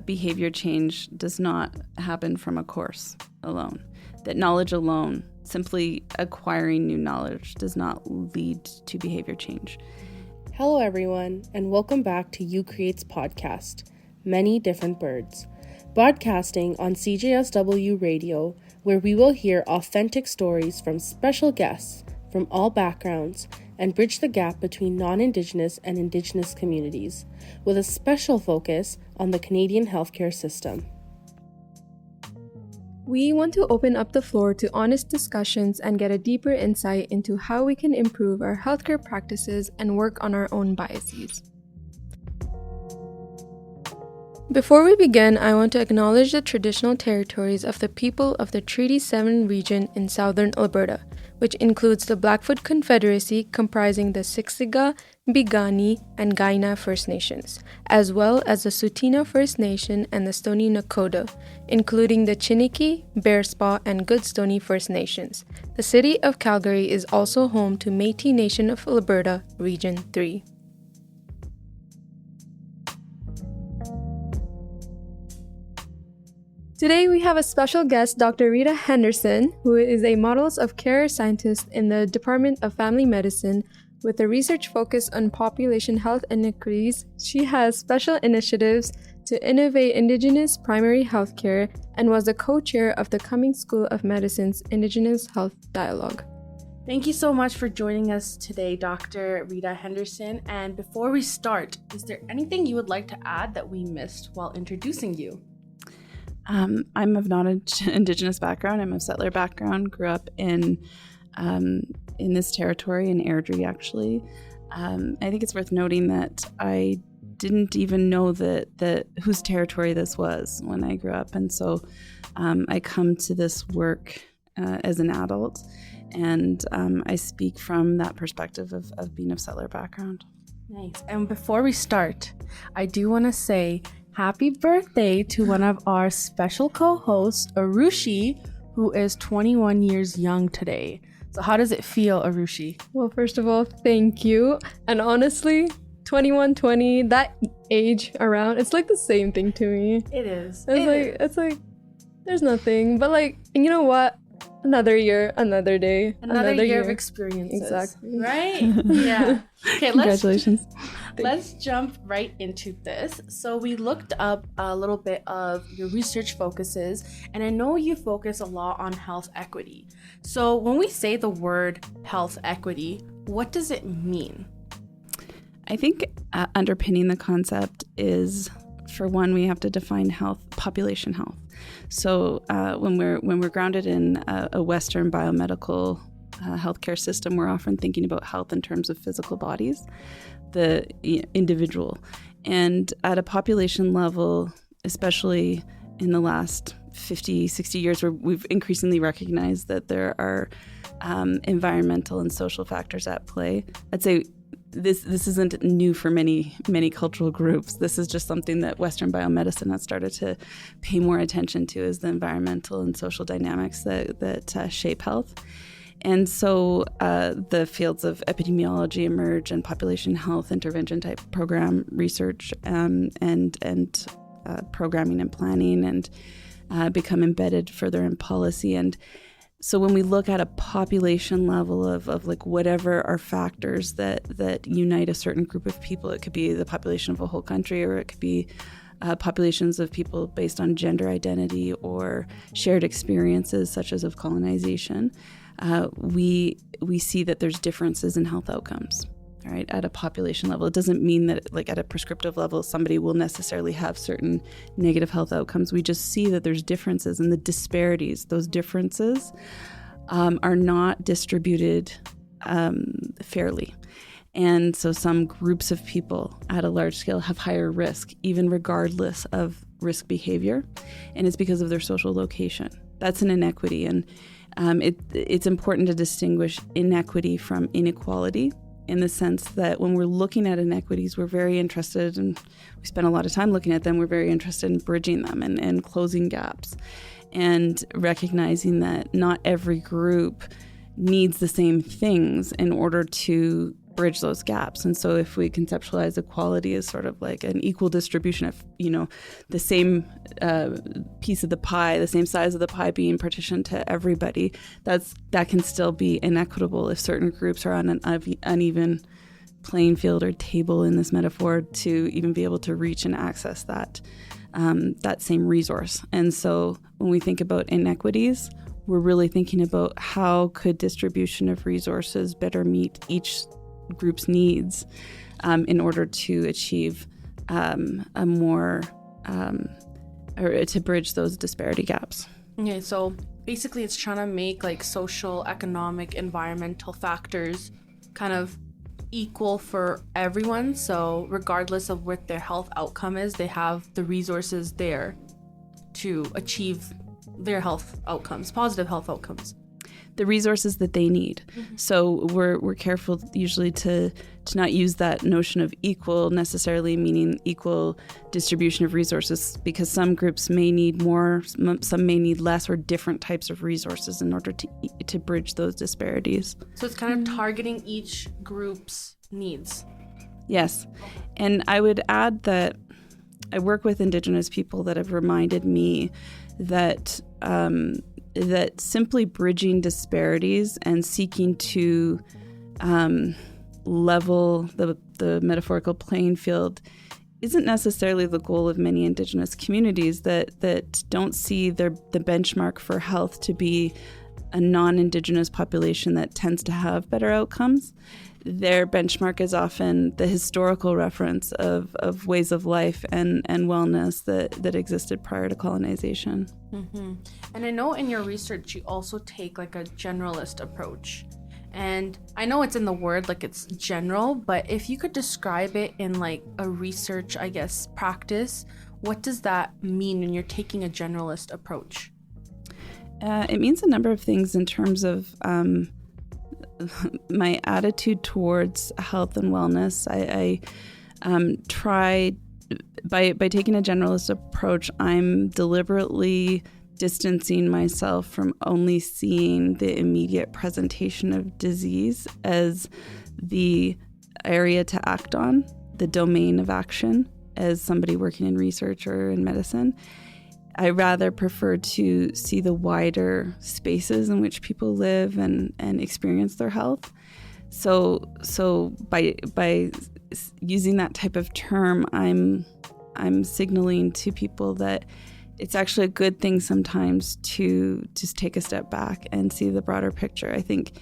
behavior change does not happen from a course alone, that knowledge alone, simply acquiring new knowledge, does not lead to behavior change. Hello, everyone, and welcome back to You Create's podcast, Many Different Birds, broadcasting on CJSW Radio, where we will hear authentic stories from special guests from all backgrounds and bridge the gap between non-Indigenous and Indigenous communities, with a special focus on the Canadian healthcare system. We want to open up the floor to honest discussions and get a deeper insight into how we can improve our healthcare practices and work on our own biases. Before we begin, I want to acknowledge the traditional territories of the people of the Treaty 7 region in southern Alberta, which includes the Blackfoot Confederacy comprising the Siksika, Piikani, and Kainai First Nations, as well as the Tsuut'ina First Nation and the Stoney Nakoda, including the Chiniki, Bearspaw, and Goodstoney First Nations. The city of Calgary is also home to Métis Nation of Alberta, Region 3. Today we have a special guest, Dr. Rita Henderson, who is a models of care scientist in the Department of Family Medicine with a research focus on population health inequities. She has special initiatives to innovate Indigenous primary health care and was the co-chair of the Cummings School of Medicine's Indigenous Health Dialogue. Thank you so much for joining us today, Dr. Rita Henderson. And before we start, is there anything you would like to add that we missed while introducing you? I'm of non-Indigenous background. I'm of settler background. Grew up in this territory in Airdrie, actually. I think it's worth noting that I didn't even know that whose territory this was when I grew up, and so I come to this work as an adult, and I speak from that perspective of being of settler background. Nice. And before we start, I do want to say happy birthday to one of our special co-hosts, Arushi, who is 21 years young today. So how does it feel, Arushi? Well, first of all, thank you. And honestly, 21, 20, that age around, it's like the same thing to me. It is. It's like, there's nothing. But like, you know what? Another year, another day. Another year of experiences. Exactly. Right? Yeah. Okay, Congratulations. Let's jump right into this. So we looked up a little bit of your research focuses, and I know you focus a lot on health equity. So when we say the word health equity, what does it mean? I think underpinning the concept is, for one, we have to define health, population health. So when we're grounded in a Western biomedical healthcare system, we're often thinking about health in terms of physical bodies, the individual. And at a population level, especially in the last 50, 60 years, where we've increasingly recognized that there are environmental and social factors at play. I'd say this isn't new for many cultural groups. This is just something that Western biomedicine has started to pay more attention to, is the environmental and social dynamics that shape health. And so the fields of epidemiology emerge, and population health intervention type program research and programming and planning, and become embedded further in policy. And so when we look at a population level of like whatever are factors that unite a certain group of people, it could be the population of a whole country, or it could be populations of people based on gender identity or shared experiences such as of colonization, we see that there's differences in health outcomes. All right, at a population level. It doesn't mean that, like, at a prescriptive level, somebody will necessarily have certain negative health outcomes. We just see that there's differences, and the disparities, those differences are not distributed fairly. And so some groups of people at a large scale have higher risk, even regardless of risk behavior, and it's because of their social location. That's an inequity, and it's important to distinguish inequity from inequality, in the sense that when we're looking at inequities, we're very interested, and we spend a lot of time looking at them, we're very interested in bridging them and closing gaps, and recognizing that not every group needs the same things in order to bridge those gaps. And so if we conceptualize equality as sort of like an equal distribution of, the same piece of the pie, the same size of the pie being partitioned to everybody, that can still be inequitable if certain groups are on an uneven playing field or table in this metaphor to even be able to reach and access that same resource. And so when we think about inequities, we're really thinking about how could distribution of resources better meet each group's needs in order to achieve a more, or to bridge those disparity gaps. Okay, so basically it's trying to make like social, economic, environmental factors kind of equal for everyone. So regardless of what their health outcome is, they have the resources there to achieve their health outcomes, positive health outcomes. The resources that they need. Mm-hmm. So we're careful usually to not use that notion of equal necessarily meaning equal distribution of resources, because some groups may need more, some may need less, or different types of resources in order to bridge those disparities. So it's kind of targeting each group's needs. Yes. And I would add that I work with Indigenous people that have reminded me that that simply bridging disparities and seeking to level the metaphorical playing field isn't necessarily the goal of many Indigenous communities that don't see the benchmark for health to be a non-Indigenous population that tends to have better outcomes. Their benchmark is often the historical reference of ways of life and wellness that existed prior to colonization. Mm-hmm. And I know in your research you also take like a generalist approach. And I know it's in the word, like it's general, but if you could describe it in like a research, I guess, practice, what does that mean when you're taking a generalist approach? It means a number of things in terms of my attitude towards health and wellness. I try, by taking a generalist approach, I'm deliberately distancing myself from only seeing the immediate presentation of disease as the area to act on, the domain of action, as somebody working in research or in medicine. I rather prefer to see the wider spaces in which people live and experience their health. So by using that type of term, I'm signaling to people that it's actually a good thing sometimes to just take a step back and see the broader picture. I think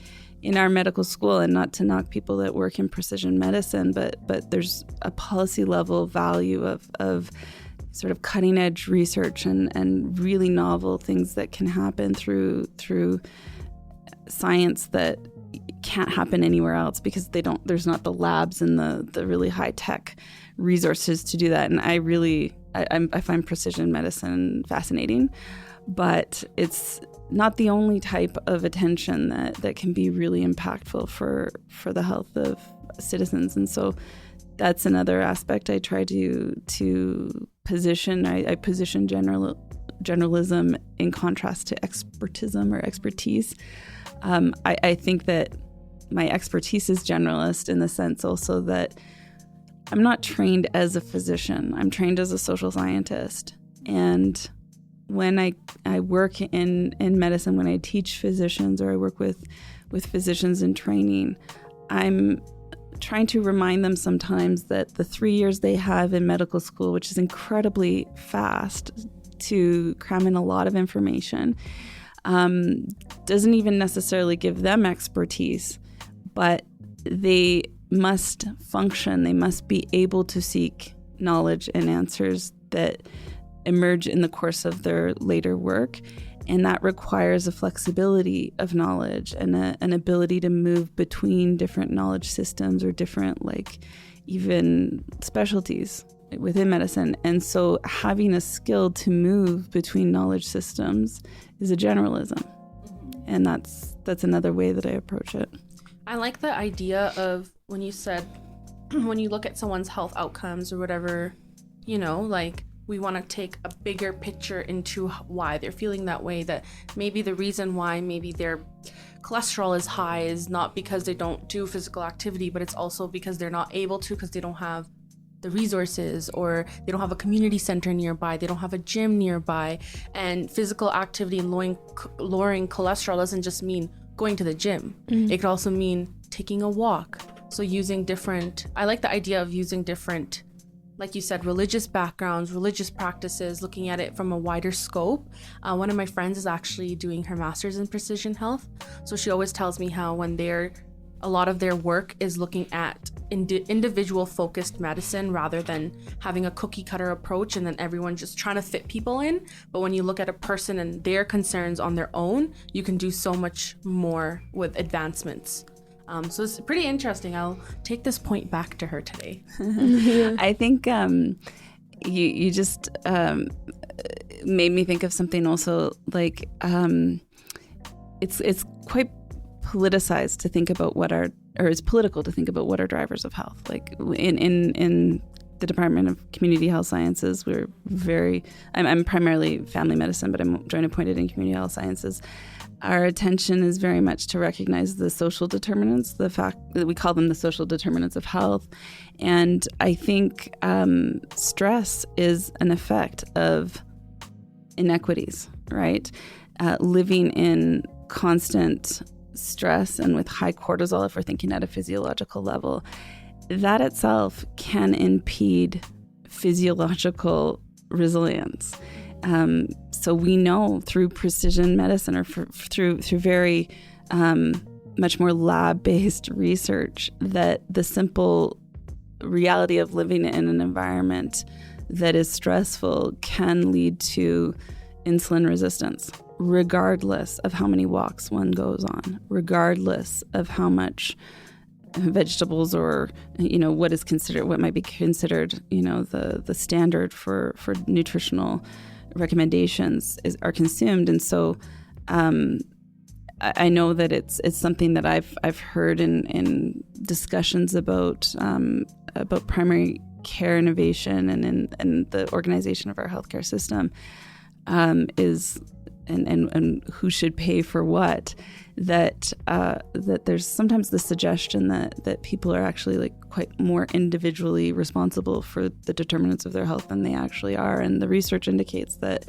in our medical school, and not to knock people that work in precision medicine, but there's a policy level value of sort of cutting edge research and really novel things that can happen through science that can't happen anywhere else because there's not the labs and the really high tech resources to do that. And I find precision medicine fascinating, but it's not the only type of attention that can be really impactful for the health of citizens. And so that's another aspect I try to position. I position generalism in contrast to expertism or expertise. I think that my expertise is generalist in the sense also that I'm not trained as a physician. I'm trained as a social scientist. And when I work in medicine, when I teach physicians or I work with physicians in training, I'm trying to remind them sometimes that the 3 years they have in medical school, which is incredibly fast to cram in a lot of information, doesn't even necessarily give them expertise, but they must function. They must be able to seek knowledge and answers that emerge in the course of their later work. And that requires a flexibility of knowledge and an ability to move between different knowledge systems or different, like, even specialties within medicine. And so having a skill to move between knowledge systems is a generalism. And that's another way that I approach it. I like the idea of when you said, when you look at someone's health outcomes or whatever, like, we want to take a bigger picture into why they're feeling that way, that maybe the reason why maybe they're cholesterol is high is not because they don't do physical activity, but it's also because they're not able to, because they don't have the resources, or they don't have a community center nearby, they don't have a gym nearby. And physical activity and lowering cholesterol doesn't just mean going to the gym. It could also mean taking a walk. So I like the idea of using different, like you said, religious backgrounds, religious practices, looking at it from a wider scope. One of my friends is actually doing her master's in precision health. So she always tells me how when a lot of their work is looking at individual focused medicine rather than having a cookie cutter approach and then everyone just trying to fit people in. But when you look at a person and their concerns on their own, you can do so much more with advancements. So it's pretty interesting. I'll take this point back to her today. I think you just made me think of something also, like it's quite politicized to think about it's political to think about what are drivers of health. Like in the Department of Community Health Sciences, I'm primarily family medicine, but I'm joint appointed in community health sciences. Our attention is very much to recognize the social determinants, the fact that we call them the social determinants of health. And I think stress is an effect of inequities, right? Living in constant stress and with high cortisol, if we're thinking at a physiological level, that itself can impede physiological resilience. So we know through precision medicine or through very much more lab-based research that the simple reality of living in an environment that is stressful can lead to insulin resistance, regardless of how many walks one goes on, regardless of how much vegetables or, what might be considered, the standard for nutritional recommendations are consumed. And so I know that it's something that I've heard in discussions about primary care innovation and the organization of our healthcare system is and who should pay for what, that there's sometimes the suggestion that people are actually like quite more individually responsible for the determinants of their health than they actually are. And the research indicates that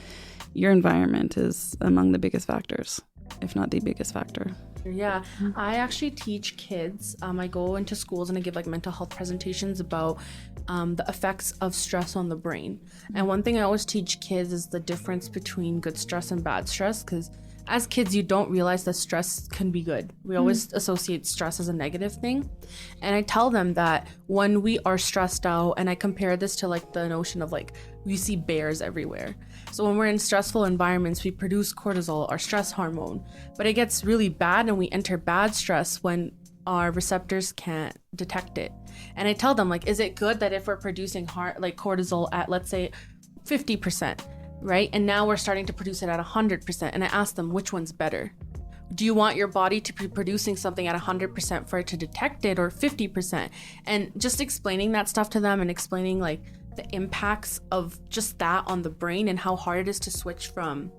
your environment is among the biggest factors, if not the biggest factor. Yeah, I actually teach kids. I go into schools and I give like mental health presentations about the effects of stress on the brain. And one thing I always teach kids is the difference between good stress and bad stress, because as kids, you don't realize that stress can be good. We always associate stress as a negative thing. And I tell them that when we are stressed out, and I compare this to like the notion of like, we see bears everywhere. So when we're in stressful environments, we produce cortisol, our stress hormone, but it gets really bad and we enter bad stress when our receptors can't detect it. And I tell them like, is it good that if we're producing cortisol at, let's say, 50%, right? And now we're starting to produce it at 100%. And I ask them, which one's better? Do you want your body to be producing something at 100% for it to detect it, or 50%? And just explaining that stuff to them and explaining like the impacts of just that on the brain and how hard it is to switch from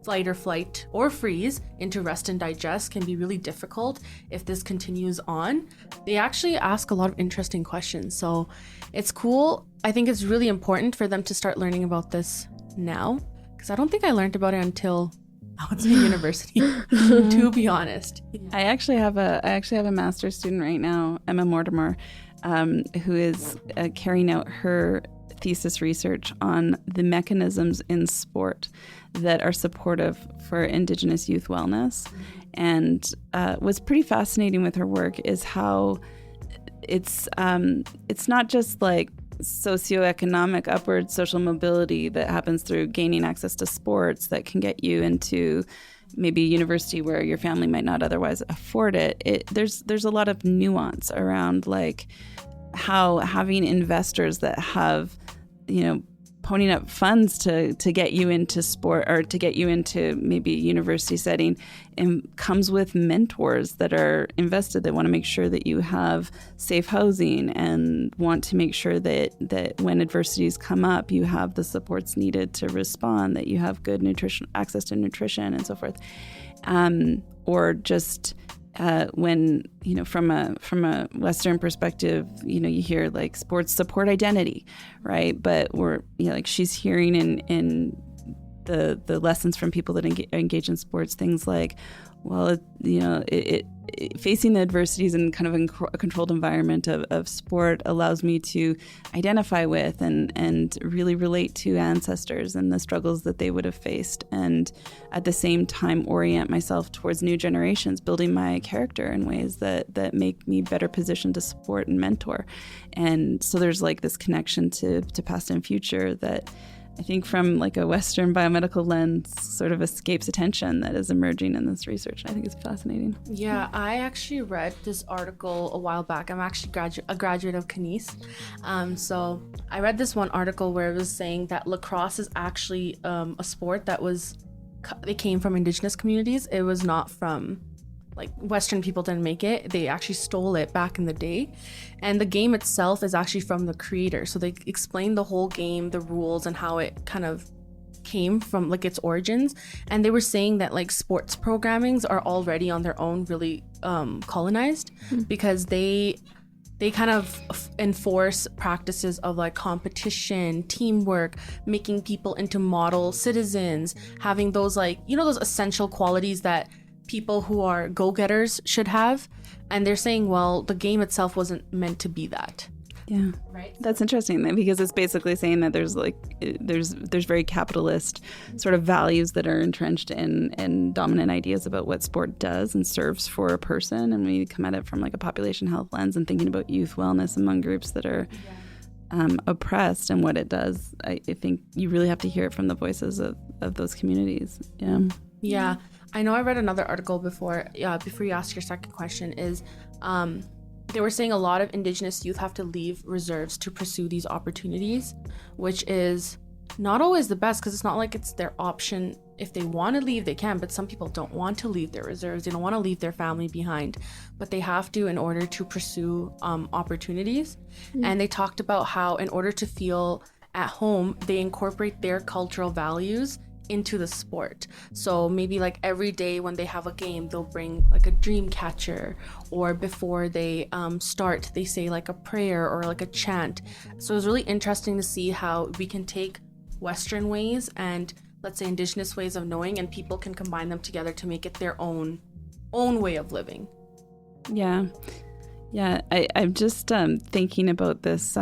flight or freeze into rest and digest can be really difficult if this continues on. They actually ask a lot of interesting questions. So it's cool. I think it's really important for them to start learning about this now, because I don't think I learned about it until I was in university, to be honest. I actually have a master's student right now, Emma Mortimer, who is carrying out her thesis research on the mechanisms in sport that are supportive for Indigenous youth wellness. And what's pretty fascinating with her work is how it's not just like socioeconomic upward social mobility that happens through gaining access to sports that can get you into maybe a university where your family might not otherwise afford it. There's a lot of nuance around like how having investors that have, ponying up funds to get you into sport or to get you into maybe a university setting, and comes with mentors that are invested, that want to make sure that you have safe housing and want to make sure that when adversities come up, you have the supports needed to respond, that you have good access to nutrition and so forth. or just when, from a Western perspective, you hear like sports support identity, right? But we're, like she's hearing in the lessons from people that engage in sports, things like, well, facing the adversities in kind of a controlled environment of sport allows me to identify with and really relate to ancestors and the struggles that they would have faced, and at the same time orient myself towards new generations, building my character in ways that make me better positioned to support and mentor. And so there's like this connection to past and future that I think from like a Western biomedical lens sort of escapes attention that is emerging in this research. I think it's fascinating. Yeah, I actually read this article a while back. I'm actually a graduate of Kines. So I read this one article where it was saying that lacrosse is actually a sport that it came from Indigenous communities. It was not from like Western people didn't make it. They actually stole it back in the day. And the game itself is actually from the creator. So they explained the whole game, the rules, and how it kind of came from like its origins. And they were saying that like sports programmings are already on their own really colonized because they kind of enforce practices of like competition, teamwork, making people into model citizens, having those like, those essential qualities that people who are go-getters should have. And they're saying, well, the game itself wasn't meant to be that. Yeah. Right. That's interesting because it's basically saying that there's very capitalist sort of values that are entrenched in dominant ideas about what sport does and serves for a person. And we come at it from like a population health lens and thinking about youth wellness among groups that are oppressed and what it does. I think you really have to hear it from the voices of those communities. Yeah. Yeah. I know I read another article before you ask your second question is they were saying a lot of Indigenous youth have to leave reserves to pursue these opportunities, which is not always the best because it's not like it's their option. If they want to leave, they can, but some people don't want to leave their reserves. They don't want to leave their family behind, but they have to in order to pursue opportunities. And they talked about how in order to feel at home, they incorporate their cultural values into the sport. So maybe like every day when they have a game, they'll bring like a dream catcher, or before they start, they say like a prayer or like a chant. So it's really interesting to see how we can take Western ways and let's say Indigenous ways of knowing, and people can combine them together to make it their own way of living. Yeah. I'm just thinking about this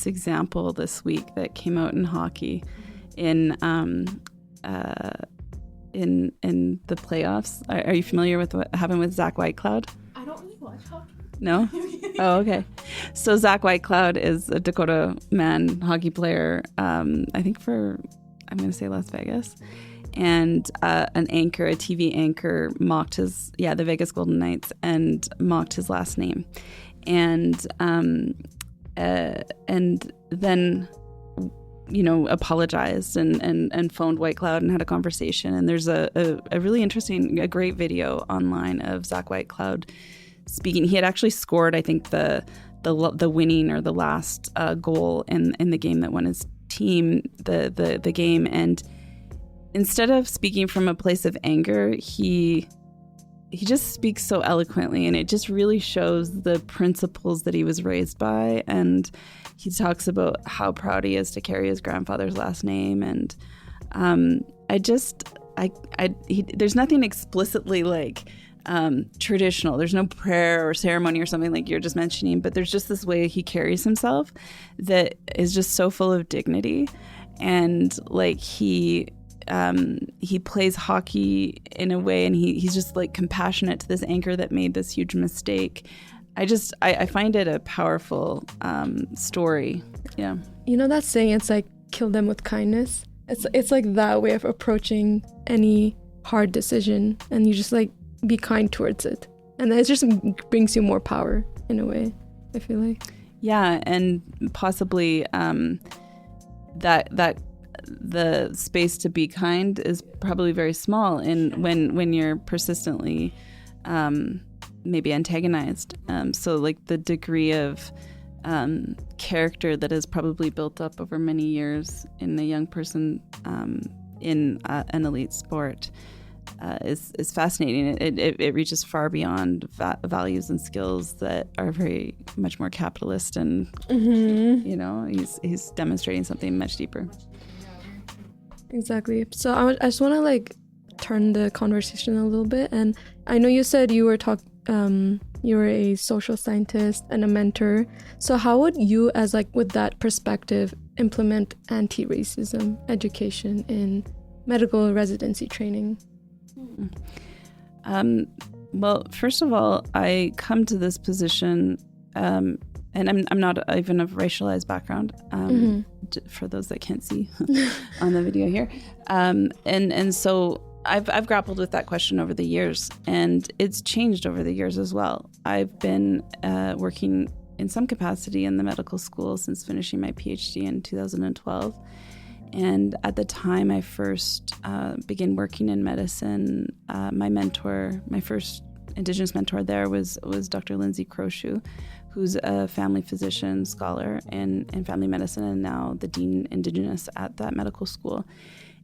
example this week that came out in hockey in the playoffs. Are you familiar with what happened with Zach Whitecloud? I don't really watch hockey. No? Oh, okay. So Zach Whitecloud is a Dakota man hockey player, I think I'm going to say Las Vegas. And a TV anchor mocked the Vegas Golden Knights and mocked his last name. And then apologized and phoned Whitecloud and had a conversation. And there's a really interesting, a great video online of Zach Whitecloud speaking. He had actually scored, I think, the winning or the last goal in the game that won his team the game. And instead of speaking from a place of anger, he just speaks so eloquently, and it just really shows the principles that he was raised by. And he talks about how proud he is to carry his grandfather's last name. And there's nothing explicitly like traditional. There's no prayer or ceremony or something like you're just mentioning, but there's just this way he carries himself that is just so full of dignity. And like he plays hockey in a way, and he's just like compassionate to this anchor that made this huge mistake. I find it a powerful story. Yeah. That saying, it's like kill them with kindness. It's like that way of approaching any hard decision, and you just like be kind towards it, and it just brings you more power in a way, I feel like. Yeah, and possibly that the space to be kind is probably very small when you're persistently maybe antagonized. So like the degree of character that is probably built up over many years in a young person in an elite sport is fascinating. It reaches far beyond values and skills that are very much more capitalist, and he's demonstrating something much deeper. Exactly. So I just want to turn the conversation a little bit, and I know you said you were you were a social scientist and a mentor. So how would you, as with that perspective, implement anti-racism education in medical residency training? Well, first of all, I come to this position, and I'm not even of racialized background, for those that can't see on the video here. And so I've grappled with that question over the years, and it's changed over the years as well. I've been working in some capacity in the medical school since finishing my PhD in 2012. And at the time I first began working in medicine, my first Indigenous mentor there was Dr. Lindsay Croshoe, who's a family physician scholar in family medicine and now the Dean Indigenous at that medical school.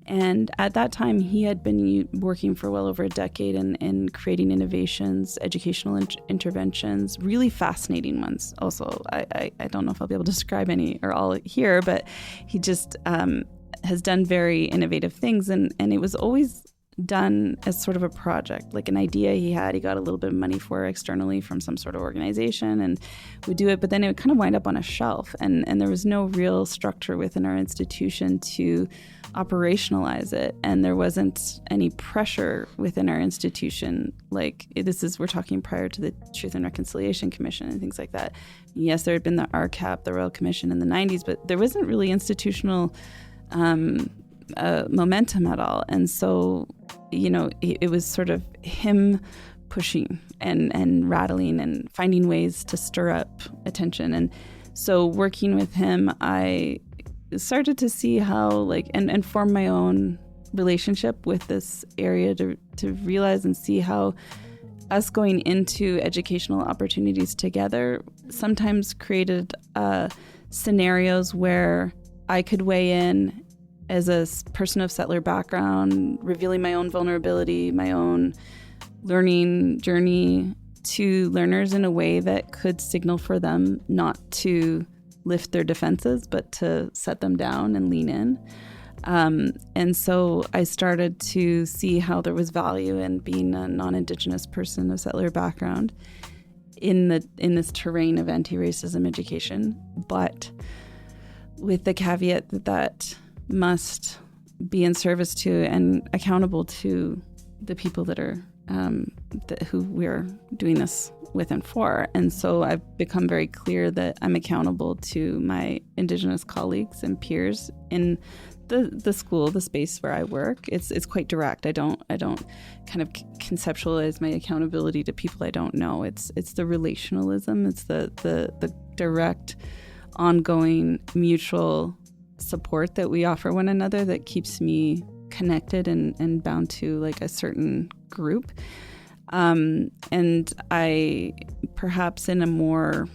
And at that time, he had been working for well over a decade in creating innovations, educational interventions, really fascinating ones. Also, I don't know if I'll be able to describe any or all here, but he just has done very innovative things. And it was always done as sort of a project, like an idea he had. He got a little bit of money for externally from some sort of organization and would do it, but then it would kind of wind up on a shelf. And there was no real structure within our institution to operationalize it. And there wasn't any pressure within our institution. We're talking prior to the Truth and Reconciliation Commission and things like that. Yes, there had been the RCAP, the Royal Commission in the 90s, but there wasn't really institutional momentum at all. And so, it was sort of him pushing and rattling and finding ways to stir up attention. And so working with him, I started to see how and form my own relationship with this area to realize and see how us going into educational opportunities together sometimes created scenarios where I could weigh in as a person of settler background, revealing my own vulnerability, my own learning journey to learners in a way that could signal for them not to lift their defenses, but to set them down and lean in. And so I started to see how there was value in being a non-Indigenous person of settler background in this terrain of anti-racism education, but with the caveat that must be in service to and accountable to the people that are who we're doing this with and for. And so I've become very clear that I'm accountable to my Indigenous colleagues and peers in the school, the space where I work. It's quite direct. I don't kind of conceptualize my accountability to people I don't know. It's the relationalism. It's the direct, ongoing, mutual support that we offer one another that keeps me connected and bound to a certain group. And I, perhaps in a more,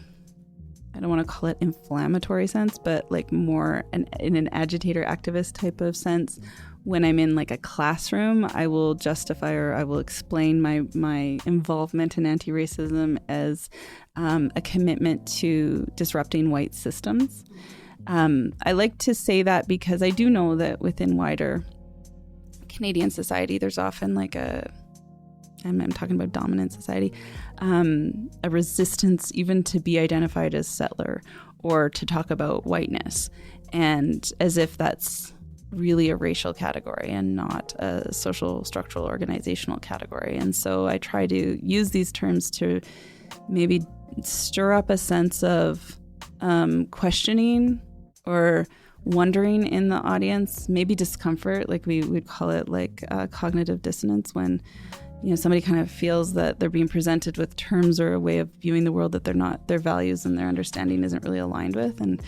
I don't want to call it inflammatory sense, but more in an agitator activist type of sense, when I'm in a classroom, I will justify or I will explain my involvement in anti-racism as a commitment to disrupting white systems. I like to say that because I do know that within wider Canadian society, there's often I'm talking about dominant society, a resistance even to be identified as settler or to talk about whiteness, and as if that's really a racial category and not a social, structural, organizational category. And so I try to use these terms to maybe stir up a sense of questioning or wondering in the audience, maybe discomfort, we would call it cognitive dissonance, when somebody kind of feels that they're being presented with terms or a way of viewing the world that their values and their understanding isn't really aligned with, and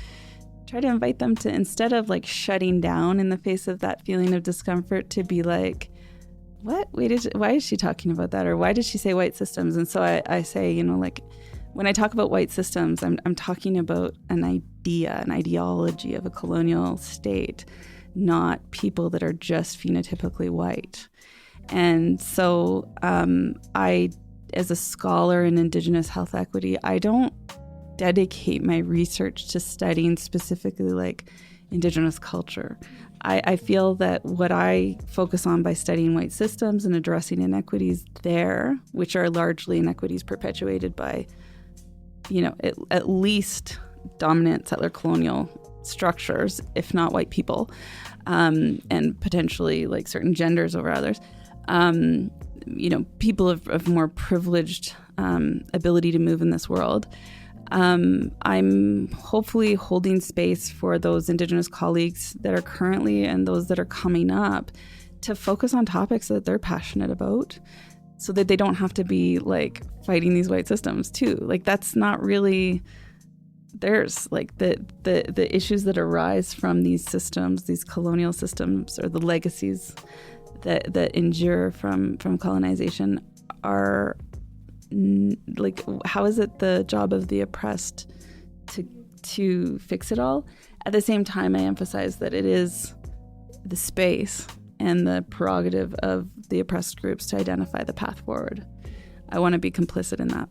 try to invite them to, instead of shutting down in the face of that feeling of discomfort, to be what? Why is she talking about that? Or why did she say white systems? And so I say, when I talk about white systems, I'm talking about an idea, an ideology of a colonial state, not people that are just phenotypically white. And so I, as a scholar in Indigenous health equity, I don't dedicate my research to studying specifically like Indigenous culture. I feel that what I focus on by studying white systems and addressing inequities there, which are largely inequities perpetuated by, at least dominant settler colonial structures, if not white people, and potentially like certain genders over others, people of more privileged ability to move in this world. I'm hopefully holding space for those Indigenous colleagues that are currently and those that are coming up to focus on topics that they're passionate about so that they don't have to be like fighting these white systems too. Like that's not really theirs. Like the issues that arise from these systems, these colonial systems, or the legacies that endure from colonization are like, how is it the job of the oppressed to fix it all? At the same time, I emphasize that it is the space and the prerogative of the oppressed groups to identify the path forward. I want to be complicit in that.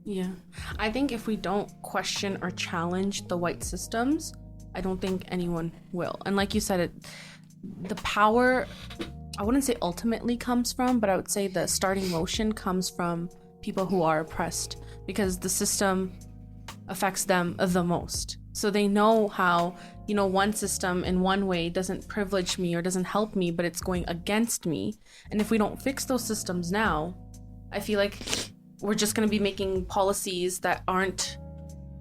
Yeah. I think if we don't question or challenge the white systems, I don't think anyone will. And like you said, the power, I wouldn't say ultimately comes from, but I would say the starting motion comes from people who are oppressed, because the system affects them the most. So they know how, one system in one way doesn't privilege me or doesn't help me, but it's going against me. And if we don't fix those systems now, I feel like we're just going to be making policies that aren't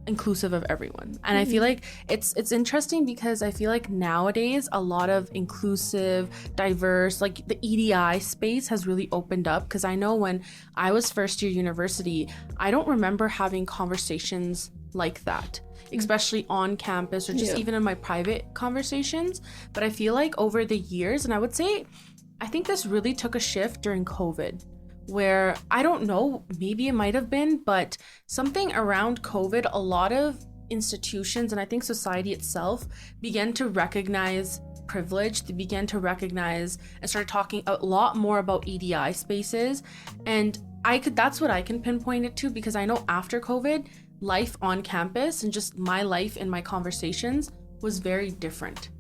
inclusive of everyone. And I feel like it's interesting because I feel like nowadays a lot of inclusive, diverse, like the EDI space has really opened up, because I know when I was first year university, I don't remember having conversations like that, especially on campus or just even in my private conversations. But I feel like over the years, and I think this really took a shift during COVID, where I don't know, maybe it might have been, but something around COVID, a lot of institutions and I think society itself began to recognize privilege. They began to recognize and started talking a lot more about EDI spaces. And that's what I can pinpoint it to, because I know after COVID, life on campus and just my life and my conversations was very different.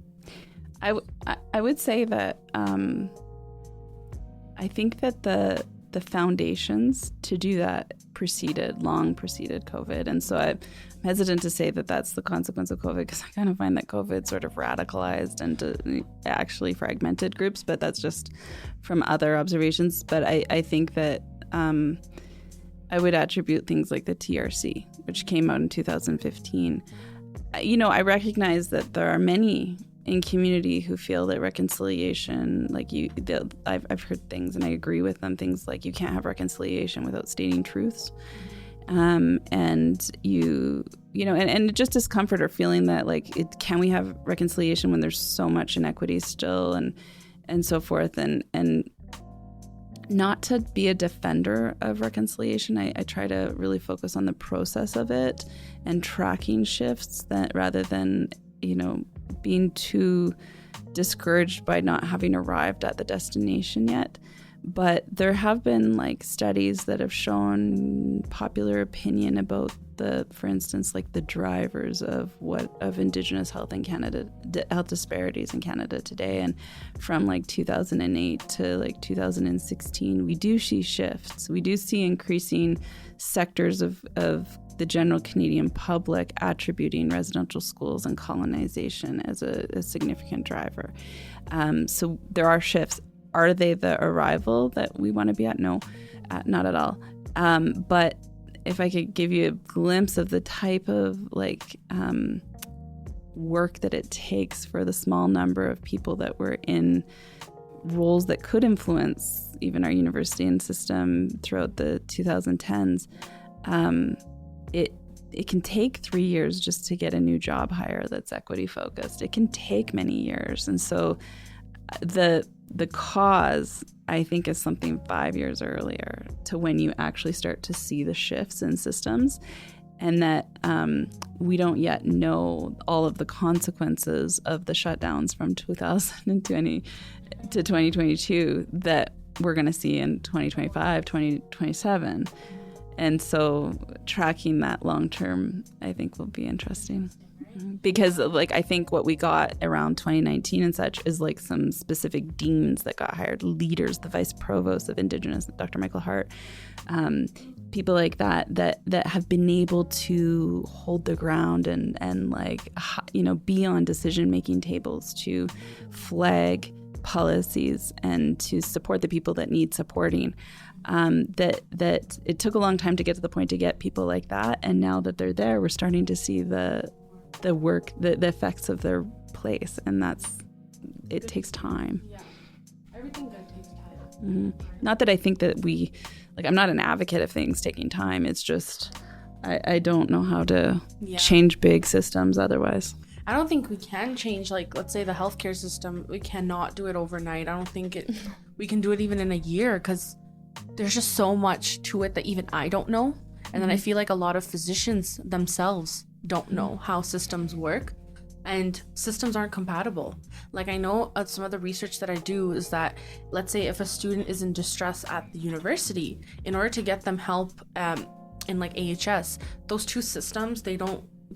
I would say that I think that the foundations to do that long preceded COVID. And so I'm hesitant to say that that's the consequence of COVID, because I kind of find that COVID sort of radicalized and actually fragmented groups, but that's just from other observations. But I think that I would attribute things like the TRC, which came out in 2015. I recognize that there are many in community who feel that reconciliation, I've heard things and I agree with them, things like you can't have reconciliation without stating truths. And just discomfort or feeling that can we have reconciliation when there's so much inequity still and so forth, and not to be a defender of reconciliation. I try to really focus on the process of it and tracking shifts that rather than, being too discouraged by not having arrived at the destination yet. But there have been studies that have shown popular opinion about for instance, the drivers of Indigenous health in Canada, health disparities in Canada today. And from 2008 to 2016, we do see shifts. We do see increasing sectors of the general Canadian public attributing residential schools and colonization as a significant driver. So there are shifts. Are they the arrival that we want to be at? No, not at all. But if I could give you a glimpse of the type of work that it takes for the small number of people that were in roles that could influence even our university and system throughout the 2010s, it can take 3 years just to get a new job hire that's equity focused. It can take many years. And so the cause, I think, is something 5 years earlier to when you actually start to see the shifts in systems, and that we don't yet know all of the consequences of the shutdowns from 2020 to 2022 that we're going to see in 2025, 2027. And so tracking that long term, I think, will be interesting. Because like I think what we got around 2019 and such is like some specific deans that got hired, leaders, the vice provost of Indigenous, Dr. Michael Hart, people like that have been able to hold the ground and like, you know, be on decision making tables to flag policies and to support the people that need supporting. That it took a long time to get to the point to get people like that, and now that they're there, we're starting to see the work, the effects of their place, and it takes time. Yeah, everything good takes time. Mm-hmm. Not that I think that I'm not an advocate of things taking time. It's just I don't know how to change big systems otherwise. I don't think we can change, like, let's say the healthcare system. We cannot do it overnight. I don't think we can do it even in a year, because there's just so much to it that even I don't know. And then I feel like a lot of physicians themselves don't know how systems work, and systems aren't compatible. Like, I know some of the research that I do is that, let's say if a student is in distress at the university, in order to get them help in like AHS, those two systems, they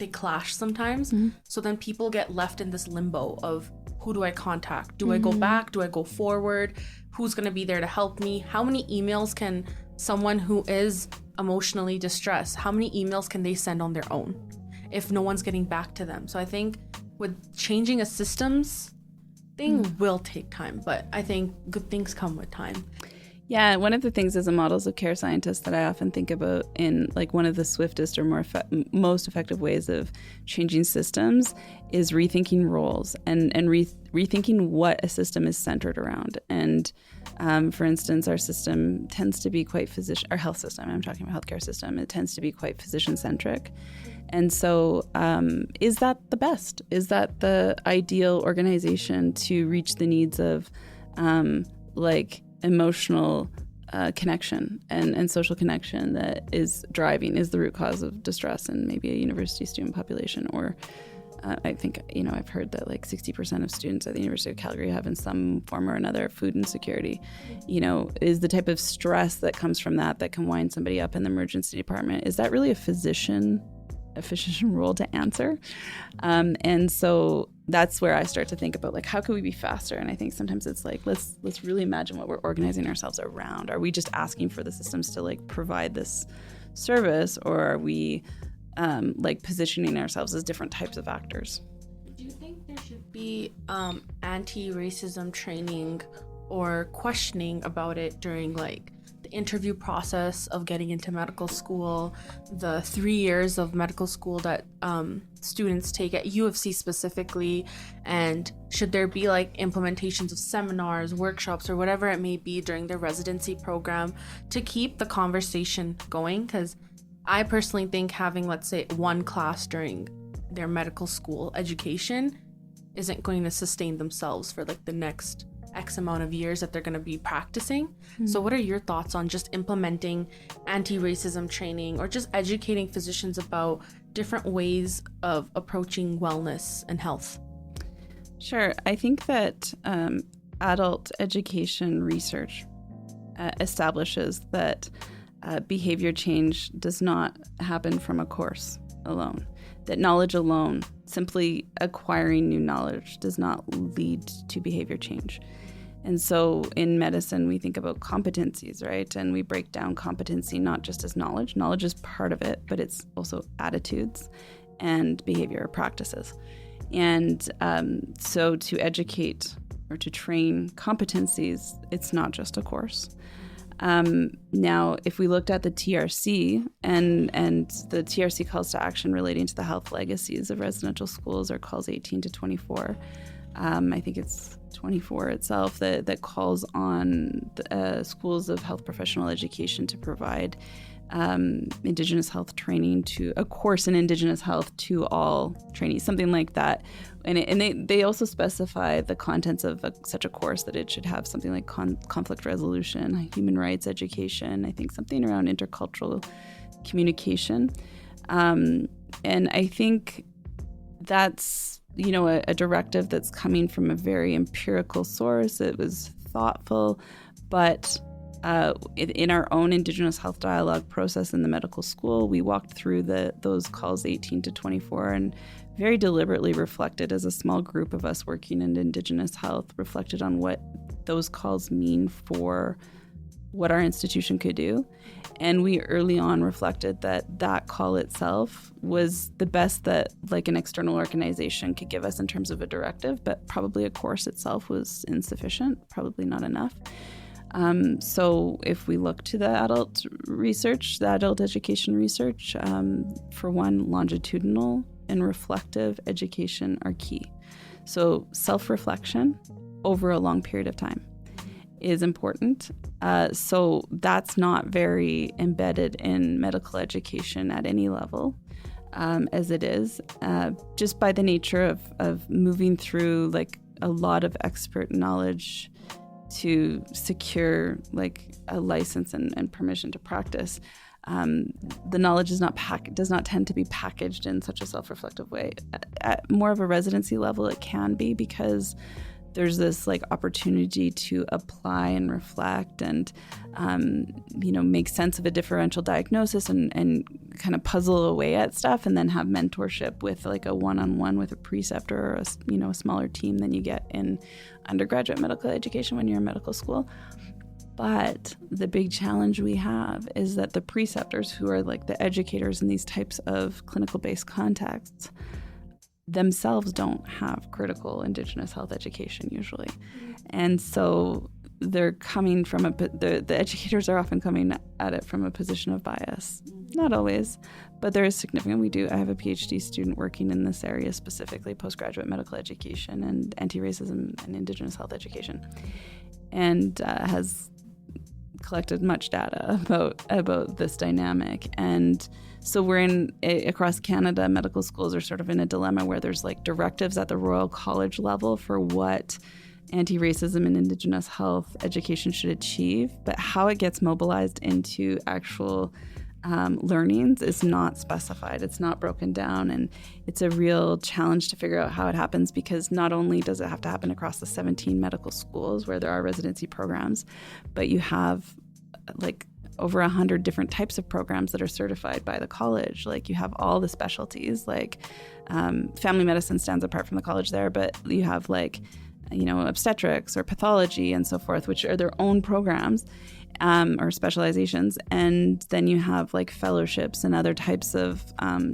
clash sometimes. So then people get left in this limbo of, who do I contact? Do I go back? Do I go forward? Who's going to be there to help me? How many emails can someone who is emotionally distressed, how many emails can they send on their own if no one's getting back to them? So I think with changing a systems thing will take time, but I think good things come with time. Yeah, one of the things as a models of care scientist that I often think about in like one of the swiftest or most effective ways of changing systems is rethinking roles and rethinking what a system is centered around. And for instance, our system tends to be quite our health system, I'm talking about healthcare system, it tends to be quite physician-centric. And so is that the best? Is that the ideal organization to reach the needs of like emotional connection and social connection that is the root cause of distress in maybe a university student population? Or I think, you know, I've heard that like 60% of students at the University of Calgary have in some form or another food insecurity. You know, is the type of stress that comes from that can wind somebody up in the emergency department, is that really a physician role to answer? And so that's where I start to think about like, how can we be faster? And I think sometimes it's like, let's really imagine what we're organizing ourselves around. Are we just asking for the systems to like provide this service, or are we like positioning ourselves as different types of actors? Do you think there should be anti-racism training or questioning about it during like the interview process of getting into medical school, the 3 years of medical school that students take at U of C specifically? And should there be like implementations of seminars, workshops, or whatever it may be during their residency program to keep the conversation going? Because I personally think having, let's say, one class during their medical school education isn't going to sustain themselves for like the next X amount of years that they're going to be practicing. So what are your thoughts on just implementing anti-racism training, or just educating physicians about different ways of approaching wellness and health? Sure. I think that adult education research establishes that behavior change does not happen from a course alone. That knowledge alone, simply acquiring new knowledge, does not lead to behavior change. And so in medicine, we think about competencies, right? And we break down competency not just as knowledge. Knowledge is part of it, but it's also attitudes and behavior practices. And so to educate or to train competencies, it's not just a course. Now, if we looked at the TRC and the TRC calls to action relating to the health legacies of residential schools, or calls 18 to 24, I think it's 24 itself, that calls on the, schools of health professional education to provide Indigenous health training, to a course in Indigenous health to all trainees, something like that. And they also specify the contents of such a course, that it should have something like conflict resolution, human rights education, I think something around intercultural communication. And I think that's, you know, a directive that's coming from a very empirical source. It was thoughtful, But in our own Indigenous health dialogue process in the medical school, we walked through those calls 18 to 24 and very deliberately reflected, as a small group of us working in Indigenous health, reflected on what those calls mean for what our institution could do. And we early on reflected that call itself was the best that like an external organization could give us in terms of a directive, but probably a course itself was insufficient, probably not enough. So if we look to the adult research, the adult education research, for one, longitudinal and reflective education are key. So self-reflection over a long period of time is important. So that's not very embedded in medical education at any level, as it is, just by the nature of moving through like a lot of expert knowledge to secure like a license and permission to practice. The knowledge does not tend to be packaged in such a self-reflective way. At more of a residency level, it can be, because there's this like opportunity to apply and reflect and, make sense of a differential diagnosis and kind of puzzle away at stuff, and then have mentorship with like a one-on-one with a preceptor or a smaller team than you get in undergraduate medical education when you're in medical school. But the big challenge we have is that the preceptors, who are like the educators in these types of clinical-based contexts, themselves don't have critical Indigenous health education usually. And so they're coming from the educators are often coming at it from a position of bias. Not always, but there is significant. I have a PhD student working in this area, specifically postgraduate medical education and anti-racism and Indigenous health education, and has collected much data about this dynamic. And so we're across Canada, medical schools are sort of in a dilemma where there's like directives at the Royal College level for what anti-racism and Indigenous health education should achieve, but how it gets mobilized into actual learnings is not specified. It's not broken down, and it's a real challenge to figure out how it happens, because not only does it have to happen across the 17 medical schools where there are residency programs, but you have like over 100 different types of programs that are certified by the college. Like you have all the specialties, like family medicine stands apart from the college there, but you have like, obstetrics or pathology and so forth, which are their own programs or specializations. And then you have like fellowships and other types of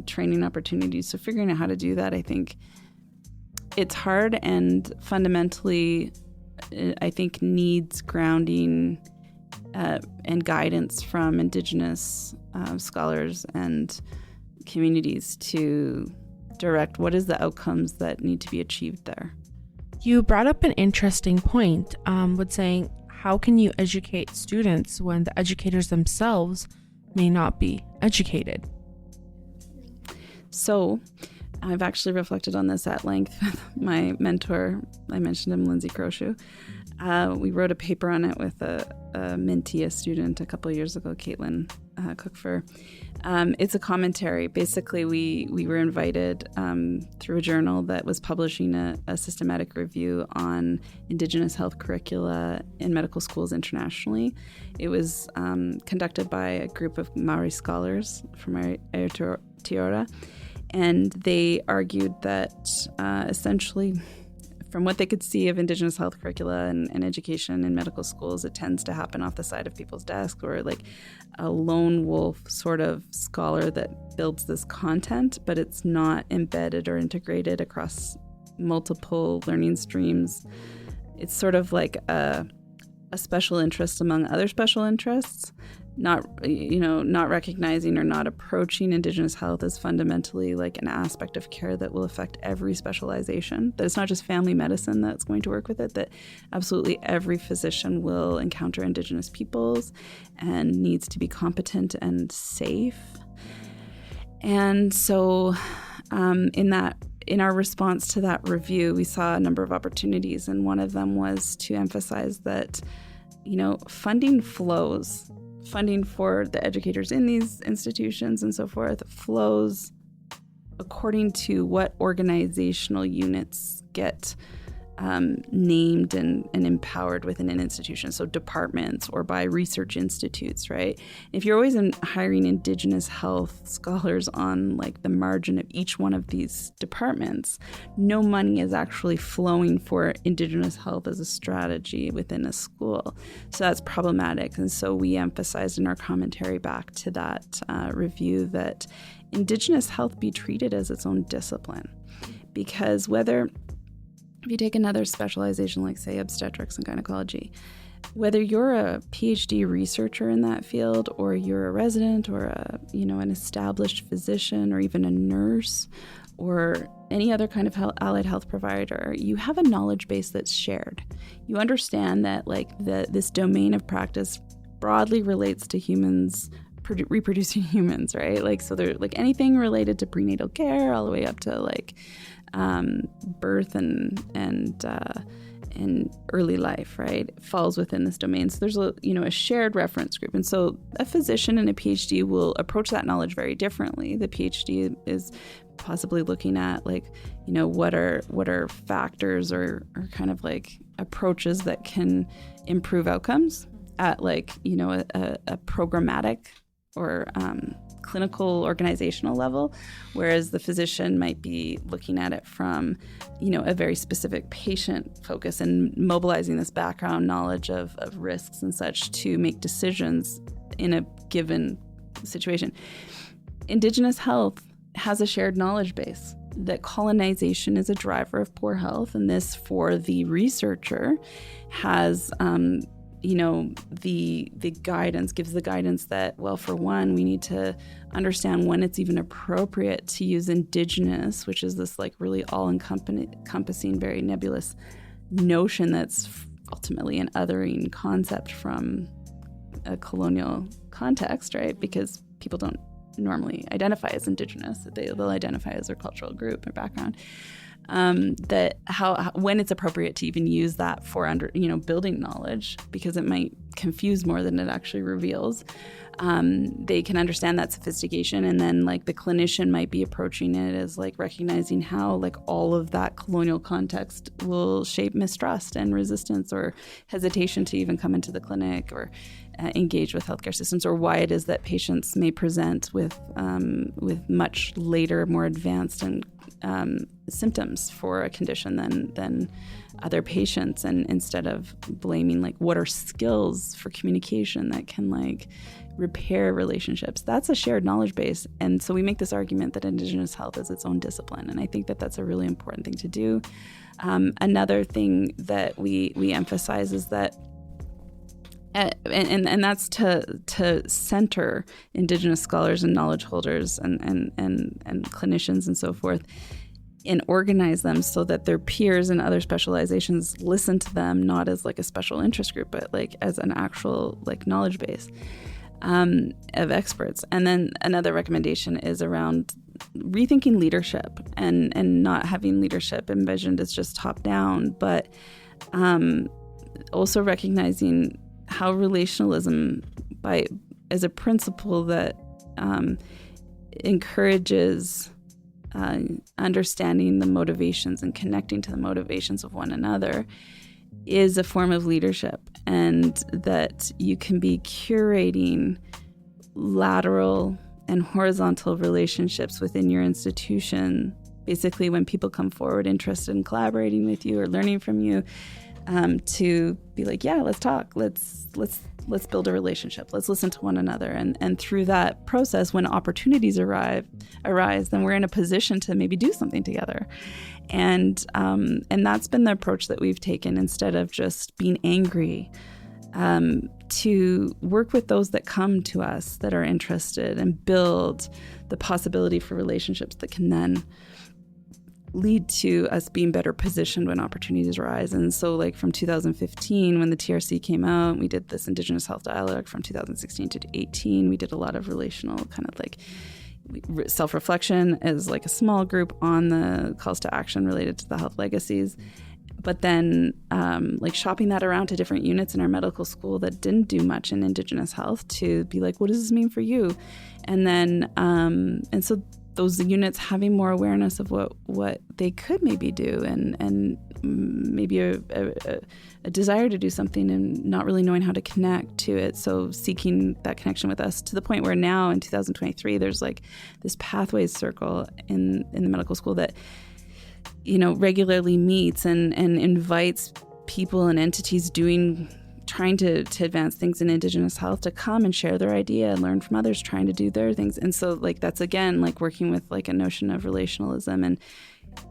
training opportunities. So figuring out how to do that, I think it's hard, and fundamentally, I think needs grounding and guidance from Indigenous scholars and communities to direct what is the outcomes that need to be achieved there. You brought up an interesting point with saying, how can you educate students when the educators themselves may not be educated? So I've actually reflected on this at length with my mentor. I mentioned him, Lindsay Croshoe. We wrote a paper on it with a Mintia student a couple of years ago, Caitlin Cookfer. It's a commentary. Basically, we were invited through a journal that was publishing a systematic review on Indigenous health curricula in medical schools internationally. It was conducted by a group of Maori scholars from Aotearoa, and they argued that essentially, from what they could see of Indigenous health curricula and education in medical schools, it tends to happen off the side of people's desks, or like a lone wolf sort of scholar that builds this content, but it's not embedded or integrated across multiple learning streams. It's sort of like a special interest among other special interests, not recognizing or not approaching Indigenous health as fundamentally like an aspect of care that will affect every specialization. That it's not just family medicine that's going to work with it, that absolutely every physician will encounter Indigenous peoples and needs to be competent and safe. And so in our response to that review, we saw a number of opportunities, and one of them was to emphasize that, funding flows. Funding for the educators in these institutions and so forth flows according to what organizational units get named and empowered within an institution, so departments or by research institutes, right? If you're always hiring Indigenous health scholars on like the margin of each one of these departments, no money is actually flowing for Indigenous health as a strategy within a school. So that's problematic. And so we emphasized in our commentary back to that review that Indigenous health be treated as its own discipline, because if you take another specialization like, say, obstetrics and gynecology, whether you're a PhD researcher in that field or you're a resident or an established physician or even a nurse or any other kind of allied health provider, you have a knowledge base that's shared. You understand that this domain of practice broadly relates to humans, reproducing humans, right? Like, so they're like anything related to prenatal care all the way up to birth and early life, right, falls within this domain. So there's a shared reference group, and so a physician and a PhD will approach that knowledge very differently. The PhD is possibly looking at what are factors or kind of like approaches that can improve outcomes at a programmatic or clinical organizational level, whereas the physician might be looking at it from a very specific patient focus and mobilizing this background knowledge of risks and such to make decisions in a given situation. Indigenous health has a shared knowledge base that colonization is a driver of poor health, and this, for the researcher, has the guidance, gives the guidance that, well, for one, we need to understand when it's even appropriate to use Indigenous, which is this really all-encompassing, very nebulous notion that's ultimately an othering concept from a colonial context, right? Because people don't normally identify as Indigenous; they'll identify as their cultural group or background. That when it's appropriate to even use that for building knowledge, because it might confuse more than it actually reveals. They can understand that sophistication, and then the clinician might be approaching it as recognizing how all of that colonial context will shape mistrust and resistance or hesitation to even come into the clinic or engage with healthcare systems, or why it is that patients may present with much later, more advanced and symptoms for a condition than other patients, and instead of blaming what are skills for communication that can repair relationships. That's a shared knowledge base, and so we make this argument that Indigenous health is its own discipline, and I think that that's a really important thing to do. Another thing that we emphasize is that and that's to center Indigenous scholars and knowledge holders and clinicians and so forth, and organize them so that their peers in other specializations listen to them, not as a special interest group, but as an actual knowledge base of experts. And then another recommendation is around rethinking leadership and not having leadership envisioned as just top down, but also recognizing how relationalism as a principle that encourages understanding the motivations and connecting to the motivations of one another is a form of leadership, and that you can be curating lateral and horizontal relationships within your institution. Basically, when people come forward interested in collaborating with you or learning from you, to be yeah, let's talk, let's build a relationship, let's listen to one another, and through that process, when opportunities arise, then we're in a position to maybe do something together, and that's been the approach that we've taken, instead of just being angry, to work with those that come to us that are interested and build the possibility for relationships that can then lead to us being better positioned when opportunities arise. And so from 2015, when the TRC came out, we did this Indigenous Health Dialogue. From 2016 to 2018, we did a lot of relational kind of self-reflection as a small group on the calls to action related to the health legacies. But then shopping that around to different units in our medical school that didn't do much in Indigenous health to be what does this mean for you? And then, and so those units having more awareness of what they could maybe do, and maybe a desire to do something and not really knowing how to connect to it. So seeking that connection with us, to the point where now in 2023, there's like this pathways circle in the medical school that, regularly meets and invites people and entities trying to advance things in Indigenous health to come and share their idea and learn from others trying to do their things. And so like that's again like working with like a notion of relationalism and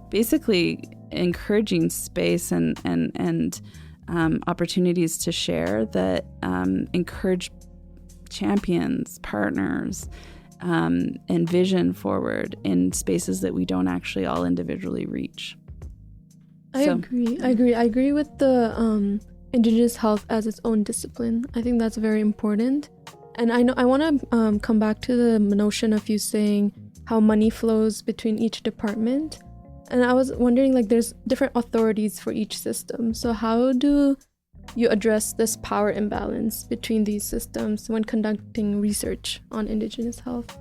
basically encouraging space and opportunities to share that encourage champions, partners, and vision forward in spaces that we don't actually all individually reach. I agree with the Indigenous health as its own discipline. I think that's very important. And I want to come back to the notion of you saying how money flows between each department. And I was wondering, like, there's different authorities for each system. So how do you address this power imbalance between these systems when conducting research on Indigenous health?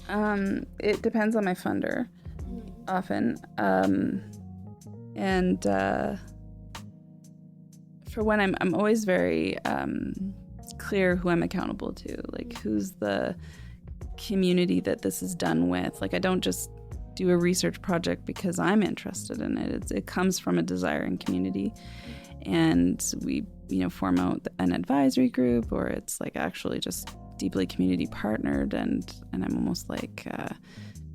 It depends on my funder, often. For one, I'm always very clear who I'm accountable to, like who's the community that this is done with. Like I don't just do a research project because I'm interested in it. It comes from a desire in community, and we form out an advisory group, or it's like actually just deeply community partnered, and I'm almost like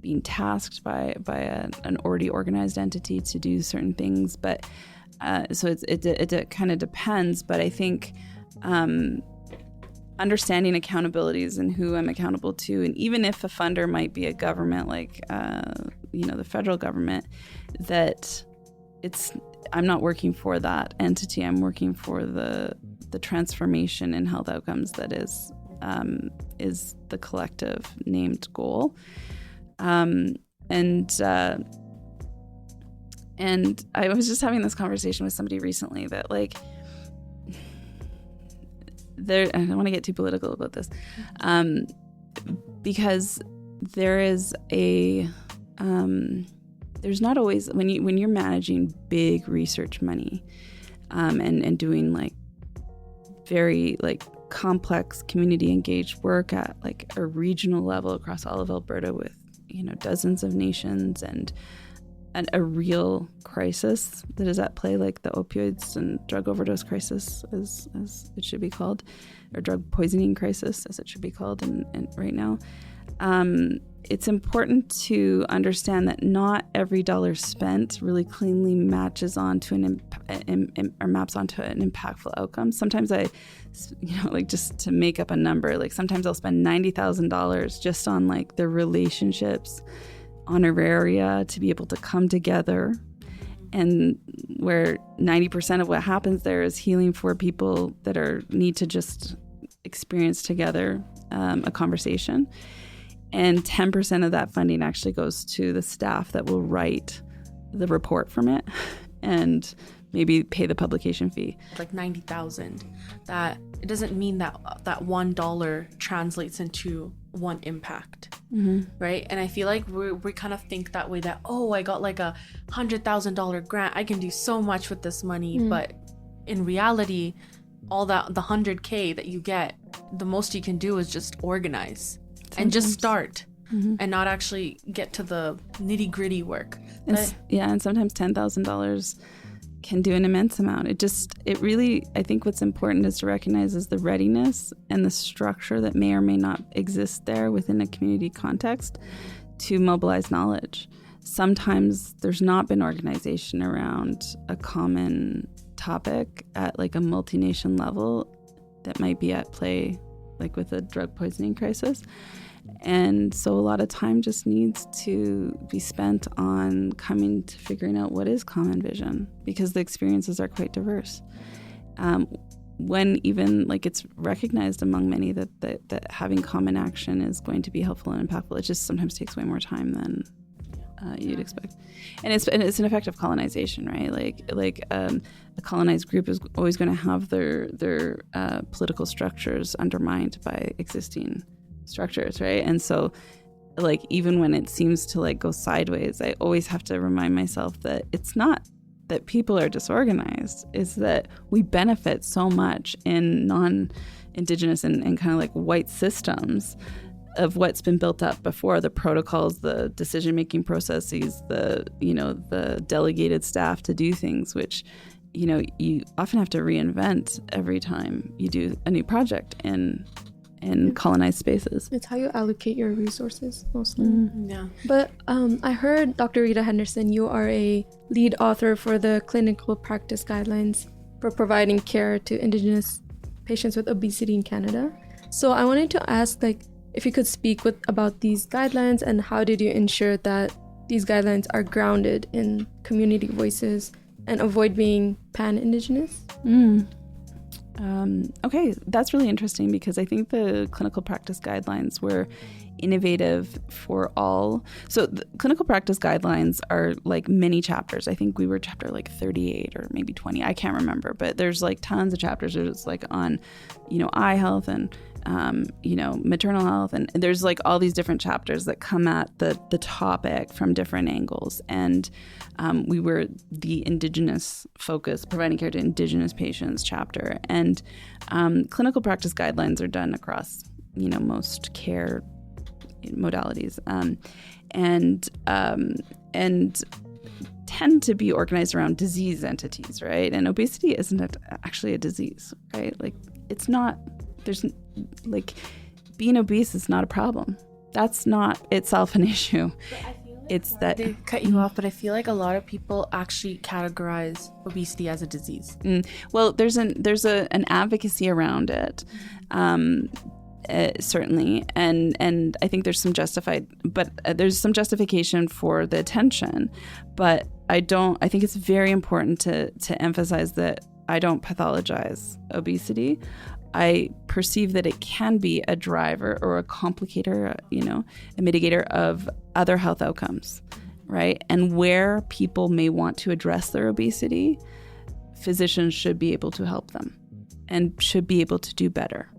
being tasked by an already organized entity to do certain things. But so it kind of depends. But I think understanding accountabilities and who I'm accountable to, and even if a funder might be a government like the federal government, that I'm not working for that entity. I'm working for the transformation in health outcomes that is the collective named goal. And I was just having this conversation with somebody recently that like I don't want to get too political about this, because there is there's not always, when you're managing big research money, and doing like very like complex community engaged work at like a regional level across all of Alberta with dozens of nations and a real crisis that is at play, like the opioids and drug overdose crisis, as it should be called, or drug poisoning crisis, as it should be called, and right now. It's important to understand that not every dollar spent really cleanly matches onto maps onto an impactful outcome. Sometimes like just to make up a number, like sometimes I'll spend $90,000 just on like the relationships, honoraria to be able to come together, and where 90% of what happens there is healing for people that need to just experience together a conversation. And 10% of that funding actually goes to the staff that will write the report from it and maybe pay the publication fee. Like 90,000, that it doesn't mean that $1 translates into one impact, right? And I feel like we kind of think that way, that, oh, I got like $100,000 grant, I can do so much with this money. But in reality, all the $100K that you get, the most you can do is just organize. Sometimes. And just start, and not actually get to the nitty gritty work. And sometimes $10,000 can do an immense amount. It really, I think what's important is to recognize is the readiness and the structure that may or may not exist there within a community context to mobilize knowledge. Sometimes there's not been organization around a common topic at like a multi-nation level that might be at play, like with a drug poisoning crisis. And so a lot of time just needs to be spent on coming to figuring out what is common vision, because the experiences are quite diverse. When even like it's recognized among many that having common action is going to be helpful and impactful, it just sometimes takes way more time than you'd expect. And it's an effect of colonization, right? Like a colonized group is always going to have their political structures undermined by existing structures, right? And so like, even when it seems to like go sideways, I always have to remind myself that it's not that people are disorganized, is that we benefit so much in non-Indigenous and kind of like white systems of what's been built up before, the protocols, the decision-making processes, the delegated staff to do things, which, you often have to reinvent every time you do a new project in colonized spaces. It's how you allocate your resources mostly. Yeah. But I heard, Dr. Rita Henderson, you are a lead author for the clinical practice guidelines for providing care to Indigenous patients with obesity in Canada. So I wanted to ask, if you could speak about these guidelines, and how did you ensure that these guidelines are grounded in community voices and avoid being pan-Indigenous? Okay, that's really interesting, because I think the clinical practice guidelines were innovative for all. So the clinical practice guidelines are like many chapters. I think we were chapter like 38 or maybe 20. I can't remember, but there's like tons of chapters. There's like on, eye health and, maternal health. And there's like all these different chapters that come at the topic from different angles. And we were the Indigenous focus, providing care to Indigenous patients chapter. And clinical practice guidelines are done across, most care modalities, and tend to be organized around disease entities, right? And obesity isn't actually a disease, right? Like, it's not. There's like, being obese is not a problem. That's not itself an issue. It's that they cut you off, but I feel like a lot of people actually categorize obesity as a disease. Well, there's an advocacy around it. Certainly, and I think there's some justification for the attention, but I think it's very important to emphasize that I don't pathologize obesity. I perceive that it can be a driver or a complicator, a mitigator of other health outcomes, right? And where people may want to address their obesity, physicians should be able to help them and should be able to do better.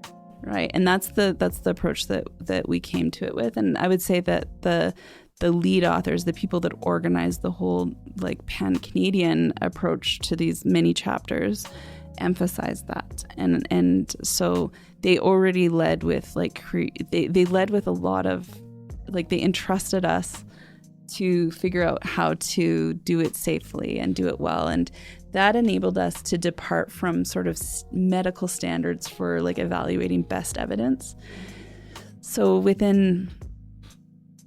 Right. And that's the approach that we came to it with. And I would say that the lead authors, the people that organized the whole like pan-Canadian approach to these many chapters, emphasize that. And so they already led with they led with a lot of they entrusted us to figure out how to do it safely and do it well. And that enabled us to depart from sort of medical standards for evaluating best evidence. So within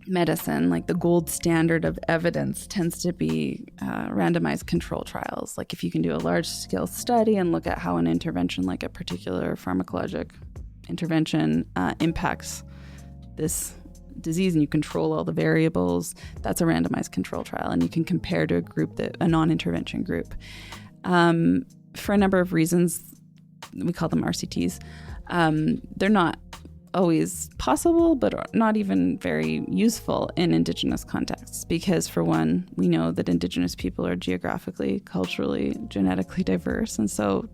medicine, the gold standard of evidence tends to be randomized control trials. If you can do a large scale study and look at how an intervention, like a particular pharmacologic intervention, impacts this disease, and you control all the variables, that's a randomized control trial, and you can compare to a non-intervention group. For a number of reasons, we call them RCTs. They're not always possible, but not even very useful in Indigenous contexts, because for one, we know that Indigenous people are geographically, culturally, genetically diverse, and so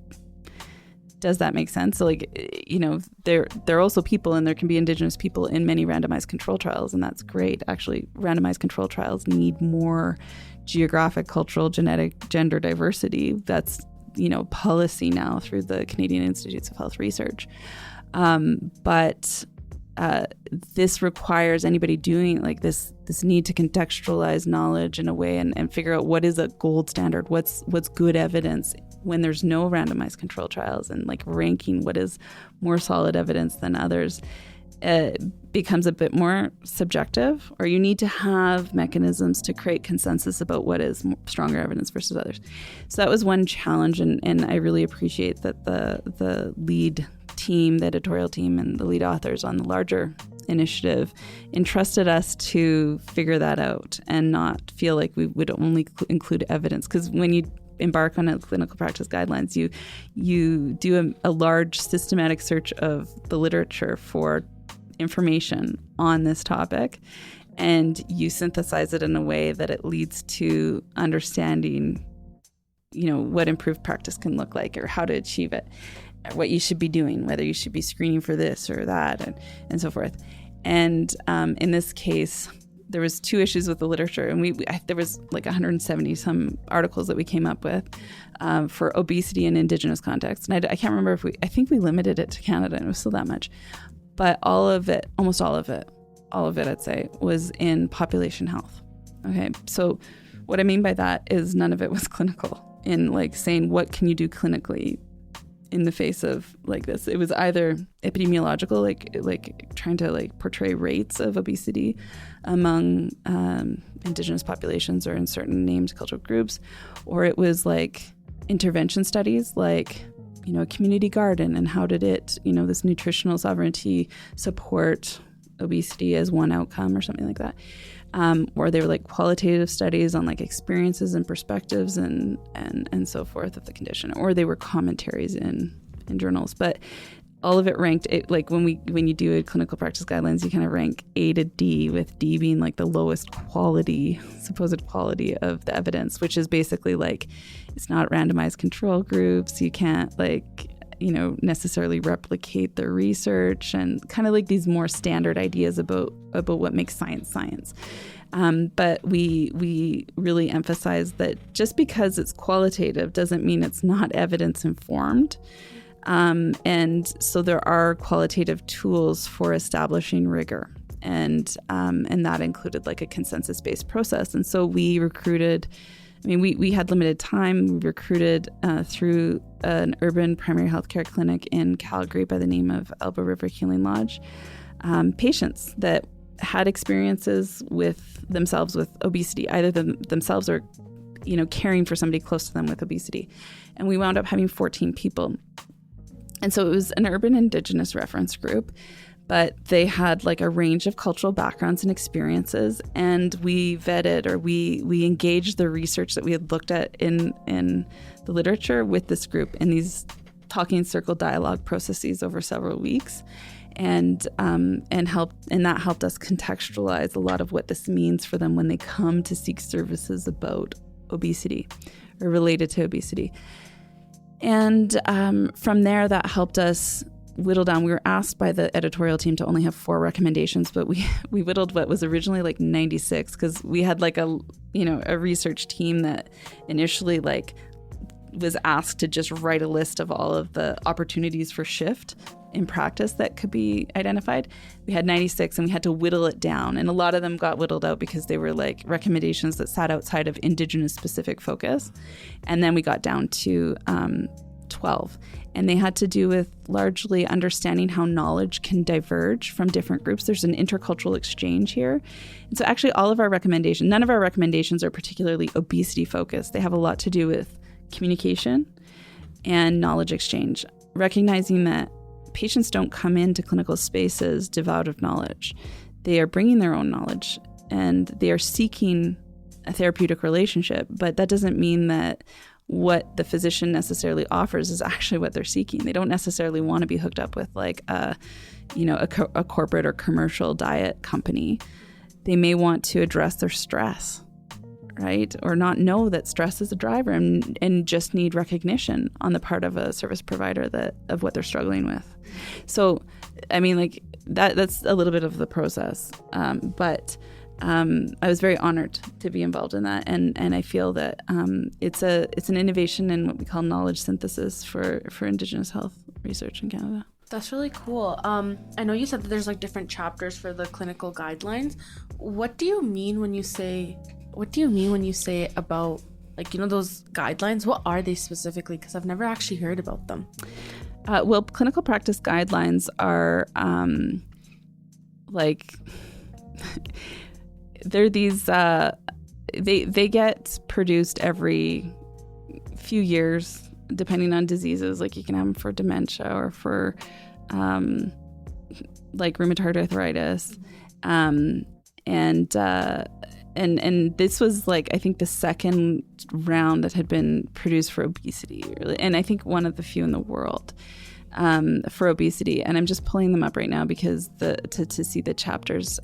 does that make sense? So there are also people, and there can be Indigenous people in many randomized control trials, and that's great. Actually, randomized control trials need more geographic, cultural, genetic, gender diversity. That's, policy now through the Canadian Institutes of Health Research. But this requires anybody doing this need to contextualize knowledge in a way and figure out what is a gold standard, what's good evidence when there's no randomized control trials, and ranking what is more solid evidence than others becomes a bit more subjective, or you need to have mechanisms to create consensus about what is stronger evidence versus others. So that was one challenge, and I really appreciate that the lead team, the editorial team, and the lead authors on the larger initiative entrusted us to figure that out and not feel like we would only include evidence. Because when you embark on a clinical practice guidelines, you do a large systematic search of the literature for information on this topic, and you synthesize it in a way that it leads to understanding, what improved practice can look like, or how to achieve it, what you should be doing, whether you should be screening for this or that, and so forth. And in this case, there was 2 issues with the literature, and there was like 170 some articles that we came up with for obesity in Indigenous context. And I can't remember I think we limited it to Canada, and it was still that much. But almost all of it, I'd say, was in population health. Okay, so what I mean by that is none of it was clinical, in like saying what can you do clinically in the face of like this. It was either epidemiological, like trying to like portray rates of obesity among Indigenous populations or in certain named cultural groups, or it was like intervention studies, like, you know, a community garden and how did it, you know, this nutritional sovereignty support obesity as one outcome or something like that. Or they were like qualitative studies on like experiences and perspectives and so forth of the condition, or they were commentaries in journals. But all of it ranked like when you do a clinical practice guidelines, you kind of rank A to D, with D being like the lowest quality, supposed quality of the evidence, which is basically like it's not randomized control groups. You can't like, you know, necessarily replicate the research, and kind of like these more standard ideas about what makes science. But we really emphasize that just because it's qualitative doesn't mean it's not evidence informed. And so there are qualitative tools for establishing rigor, and that included like a consensus-based process. And so we recruited. I mean, we had limited time. We recruited through an urban primary healthcare clinic in Calgary by the name of Elbow River Healing Lodge, patients that had experiences with themselves with obesity, either themselves or, you know, caring for somebody close to them with obesity. And we wound up having 14 people. And so it was an urban Indigenous reference group, but they had like a range of cultural backgrounds and experiences, and we vetted, or we engaged the research that we had looked at in the literature with this group in these talking circle dialogue processes over several weeks, and that helped us contextualize a lot of what this means for them when they come to seek services about obesity or related to obesity. And from there, that helped us whittle down. We were asked by the editorial team to only have 4 recommendations, but we whittled what was originally like 96, because we had like a research team that initially like was asked to just write a list of all of the opportunities for shift in practice that could be identified. We had 96 and we had to whittle it down, and a lot of them got whittled out because they were like recommendations that sat outside of Indigenous specific focus. And then we got down to 12, and they had to do with largely understanding how knowledge can diverge from different groups. There's an intercultural exchange here. And so actually all of our recommendations, none of our recommendations are particularly obesity focused. They have a lot to do with communication and knowledge exchange, recognizing that patients don't come into clinical spaces devoid of knowledge. They are bringing their own knowledge, and they are seeking a therapeutic relationship, but that doesn't mean that what the physician necessarily offers is actually what they're seeking. They don't necessarily want to be hooked up with like a corporate or commercial diet company. They may want to address their stress, right? Or not know that stress is a driver and just need recognition on the part of a service provider of what they're struggling with. So, I mean, like that's a little bit of the process. But I was very honored to be involved in that, and I feel that it's an innovation in what we call knowledge synthesis for Indigenous health research in Canada. That's really cool. I know you said that there's like different chapters for the clinical guidelines. What do you mean when you say about, like, you know, those guidelines? What are they specifically? Because I've never actually heard about them. Well, clinical practice guidelines are they're these they get produced every few years depending on diseases. Like you can have them for dementia or for like rheumatoid arthritis, and this was like, I think the second round that had been produced for obesity, really, and I think one of the few in the world for obesity. And I'm just pulling them up right now because to see the chapters.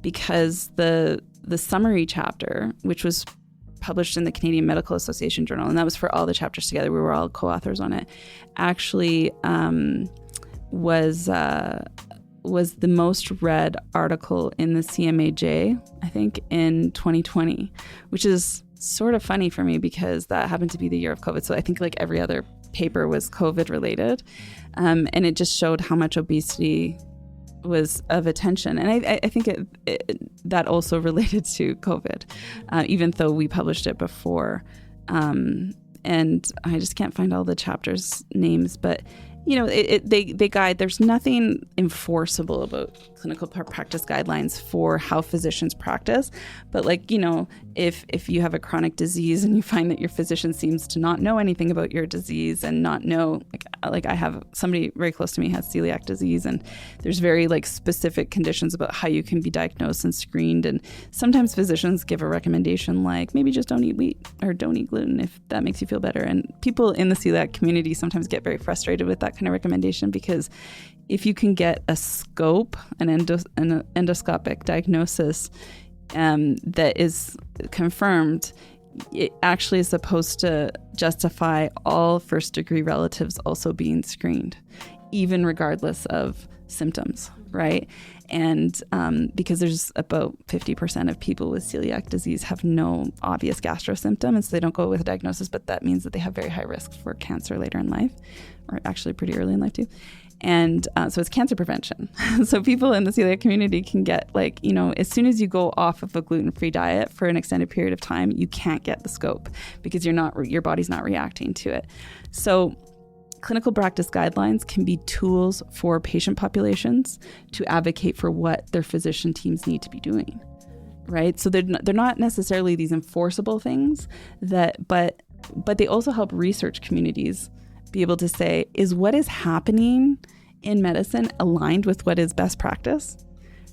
Because the summary chapter, which was published in the Canadian Medical Association Journal, and that was for all the chapters together, we were all co-authors on it, actually was was the most read article in the CMAJ, I think, in 2020, which is sort of funny for me because that happened to be the year of COVID. So I think like every other paper was COVID related. And it just showed how much obesity was of attention. And I think that also related to COVID, even though we published it before. And I just can't find all the chapters' names, but they guide. There's nothing enforceable about clinical practice guidelines for how physicians practice. But if you have a chronic disease and you find that your physician seems to not know anything about your disease and not know, like I have somebody very close to me has celiac disease, and there's very specific conditions about how you can be diagnosed and screened. And sometimes physicians give a recommendation like maybe just don't eat wheat or don't eat gluten if that makes you feel better. And people in the celiac community sometimes get very frustrated with that kind of recommendation, because if you can get a scope, an endoscopic diagnosis that is confirmed, it actually is supposed to justify all first-degree relatives also being screened, even regardless of symptoms, right? And because there's about 50% of people with celiac disease have no obvious gastro symptom, and so they don't go with a diagnosis, but that means that they have very high risk for cancer later in life, or actually pretty early in life too. And so it's cancer prevention. So people in the celiac community can get as soon as you go off of a gluten-free diet for an extended period of time, you can't get the scope because your body's not reacting to it. So clinical practice guidelines can be tools for patient populations to advocate for what their physician teams need to be doing, right? So they're not necessarily these enforceable things but they also help research communities be able to say, is what is happening in medicine aligned with what is best practice,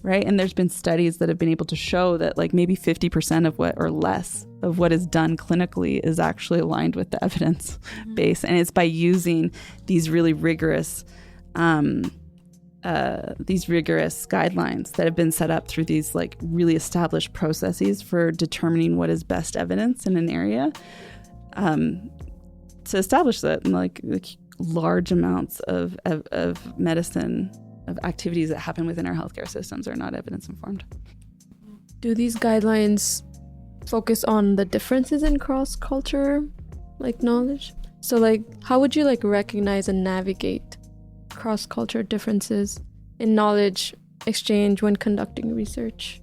right? And there's been studies that have been able to show that maybe 50% of what or less of what is done clinically is actually aligned with the evidence base. And it's by using these really rigorous guidelines that have been set up through these really established processes for determining what is best evidence in an area, to establish that large amounts of medicine, of activities that happen within our healthcare systems are not evidence informed. Do these guidelines focus on the differences in cross-culture knowledge? So how would you recognize and navigate cross-culture differences in knowledge exchange when conducting research?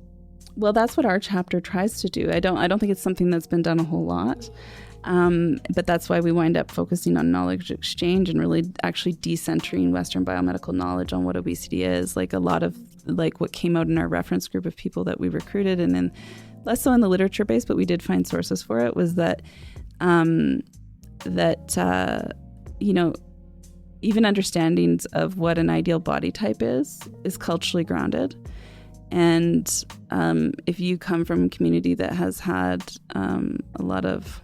Well, that's what our chapter tries to do. I don't think it's something that's been done a whole lot. But that's why we wind up focusing on knowledge exchange and really actually decentering Western biomedical knowledge on what obesity is. A lot of what came out in our reference group of people that we recruited, and then less so in the literature base, but we did find sources for it, was that even understandings of what an ideal body type is culturally grounded. And if you come from a community that has had a lot of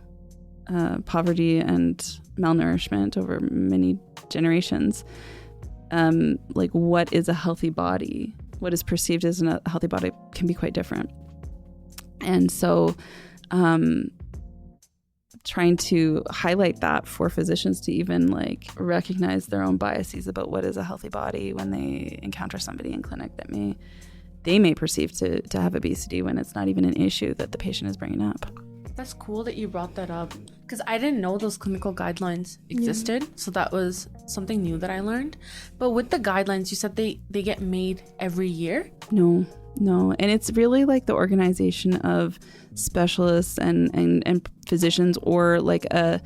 poverty and malnourishment over many generations, what is a healthy body, what is perceived as a healthy body can be quite different. And so trying to highlight that for physicians to even recognize their own biases about what is a healthy body when they encounter somebody in clinic that they may perceive to have obesity when it's not even an issue that the patient is bringing up. That's cool that you brought that up, because I didn't know those clinical guidelines existed. So that was something new that I learned. But with the guidelines, you said they get made every year? No. And it's really the organization of specialists and physicians, or a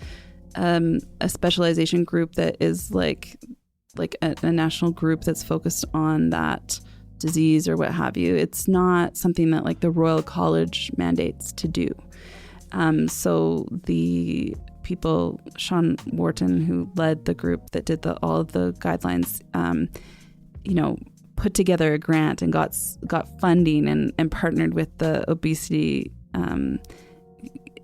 specialization group that is a national group that's focused on that disease or what have you. It's not something that the Royal College mandates to do. So the people, Sean Wharton, who led the group that did all of the guidelines, put together a grant and got funding and partnered with the Obesity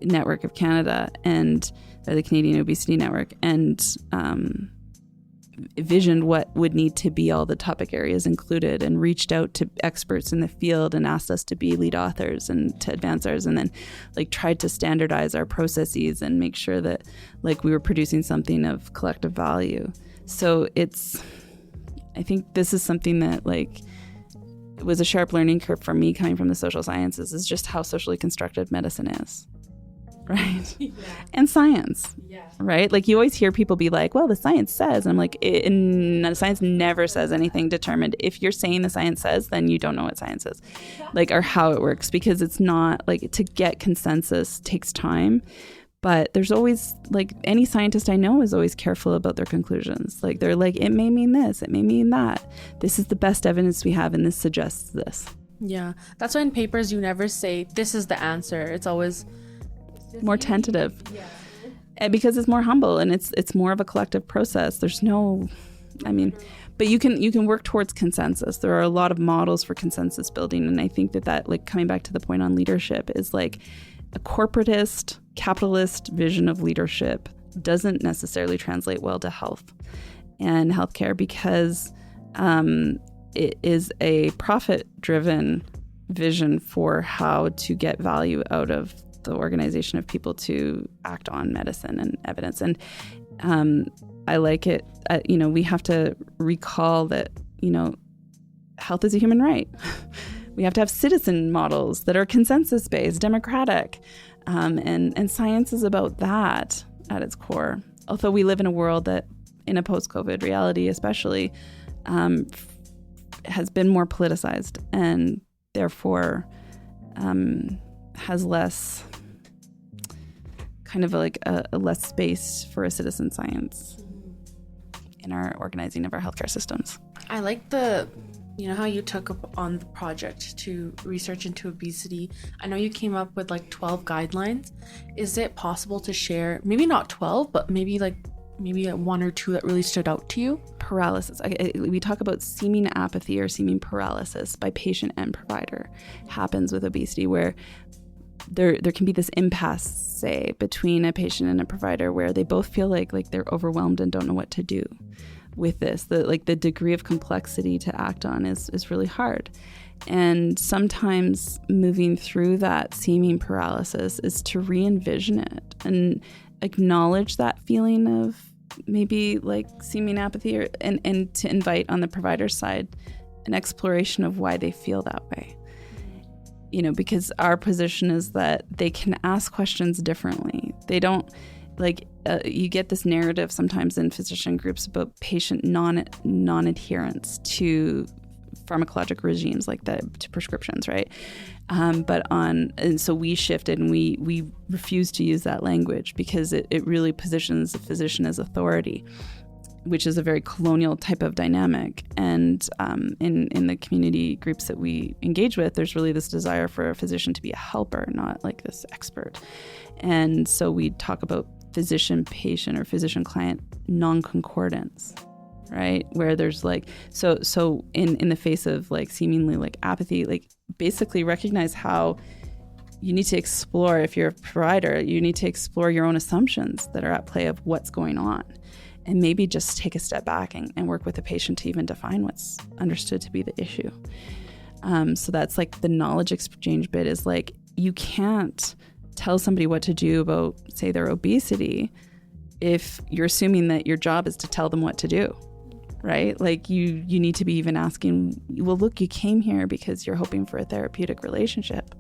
Network of Canada and the Canadian Obesity Network, and visioned what would need to be all the topic areas included, and reached out to experts in the field and asked us to be lead authors and to advance ours, and then tried to standardize our processes and make sure that we were producing something of collective value. So it's I think this is something that like it was a sharp learning curve for me coming from the social sciences, is just how socially constructed medicine is. Right. Yeah. And science. Yeah. Right. Like you always hear people be like, well, the science says, and I'm like, science never says anything determined. If you're saying the science says, then you don't know what science is, like, or how it works, because it's not like, to get consensus takes time. But there's always, like, any scientist I know is always careful about their conclusions. Like, they're like, it may mean this, it may mean that. This is the best evidence we have, and this suggests this. Yeah. That's why in papers you never say, this is the answer. It's always more tentative. Yeah. And because it's more humble, and it's more of a collective process. There's no, I mean, but you can work towards consensus. There are a lot of models for consensus building, and I think that like, coming back to the point on leadership, is like a corporatist, capitalist vision of leadership doesn't necessarily translate well to health and healthcare, because it is a profit-driven vision for how to get value out of the organization of people to act on medicine and evidence. And I like it. We have to recall that, health is a human right. We have to have citizen models that are consensus-based, democratic. And science is about that at its core. Although we live in a world that, in a post-COVID reality especially, has been more politicized, and therefore has less kind of like a less space for a citizen science in our organizing of our healthcare systems. I like how you took up on the project to research into obesity. I know you came up with like 12 guidelines. Is it possible to share, maybe not 12, but maybe one or two that really stood out to you? Paralysis. We talk about seeming apathy or seeming paralysis by patient and provider happens with obesity, where there can be this impasse, say, between a patient and a provider, where they both feel like they're overwhelmed and don't know what to do with this. The degree of complexity to act on is really hard. And sometimes moving through that seeming paralysis is to re-envision it and acknowledge that feeling of maybe like seeming apathy, and to invite on the provider side an exploration of why they feel that way. Because our position is that they can ask questions differently. They don't you get this narrative sometimes in physician groups about patient non-adherence to pharmacologic regimes, like that, to prescriptions, right? And so we shifted, and we refused to use that language, because it really positions the physician as authority, which is a very colonial type of dynamic. And in the community groups that we engage with, there's really this desire for a physician to be a helper, not like this expert. And so we talk about physician-patient or physician-client non-concordance, right? Where there's so in the face of seemingly apathy, basically recognize how you need to explore, if you're a provider, you need to explore your own assumptions that are at play of what's going on. And maybe just take a step back and work with the patient to even define what's understood to be the issue. So that's the knowledge exchange bit, is you can't tell somebody what to do about, say, their obesity if you're assuming that your job is to tell them what to do, right? You need to be even asking, well, look, you came here because you're hoping for a therapeutic relationship.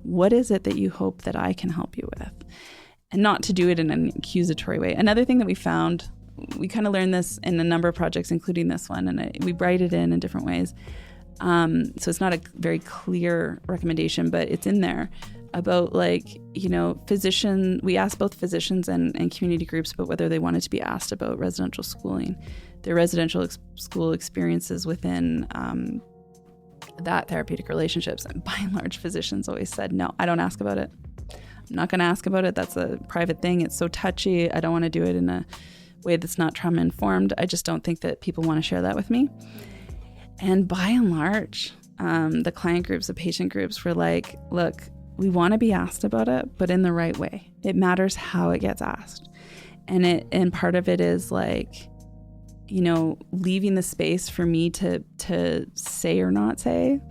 What is it that you hope that I can help you with? And not to do it in an accusatory way. Another thing that we found, we kind of learned this in a number of projects, including this one, and we write it in different ways. So it's not a very clear recommendation, but it's in there about physician. We asked both physicians and community groups about whether they wanted to be asked about residential schooling, their residential school experiences within that therapeutic relationships. And by and large, physicians always said, no, I don't ask about it. I'm not going to ask about it. That's a private thing. It's so touchy. I don't want to do it in a way that's not trauma informed. I just don't think that people want to share that with me. And by and large, the client groups, the patient groups were like, look, we want to be asked about it, but in the right way. It matters how it gets asked. And part of it is leaving the space for me to say or not say,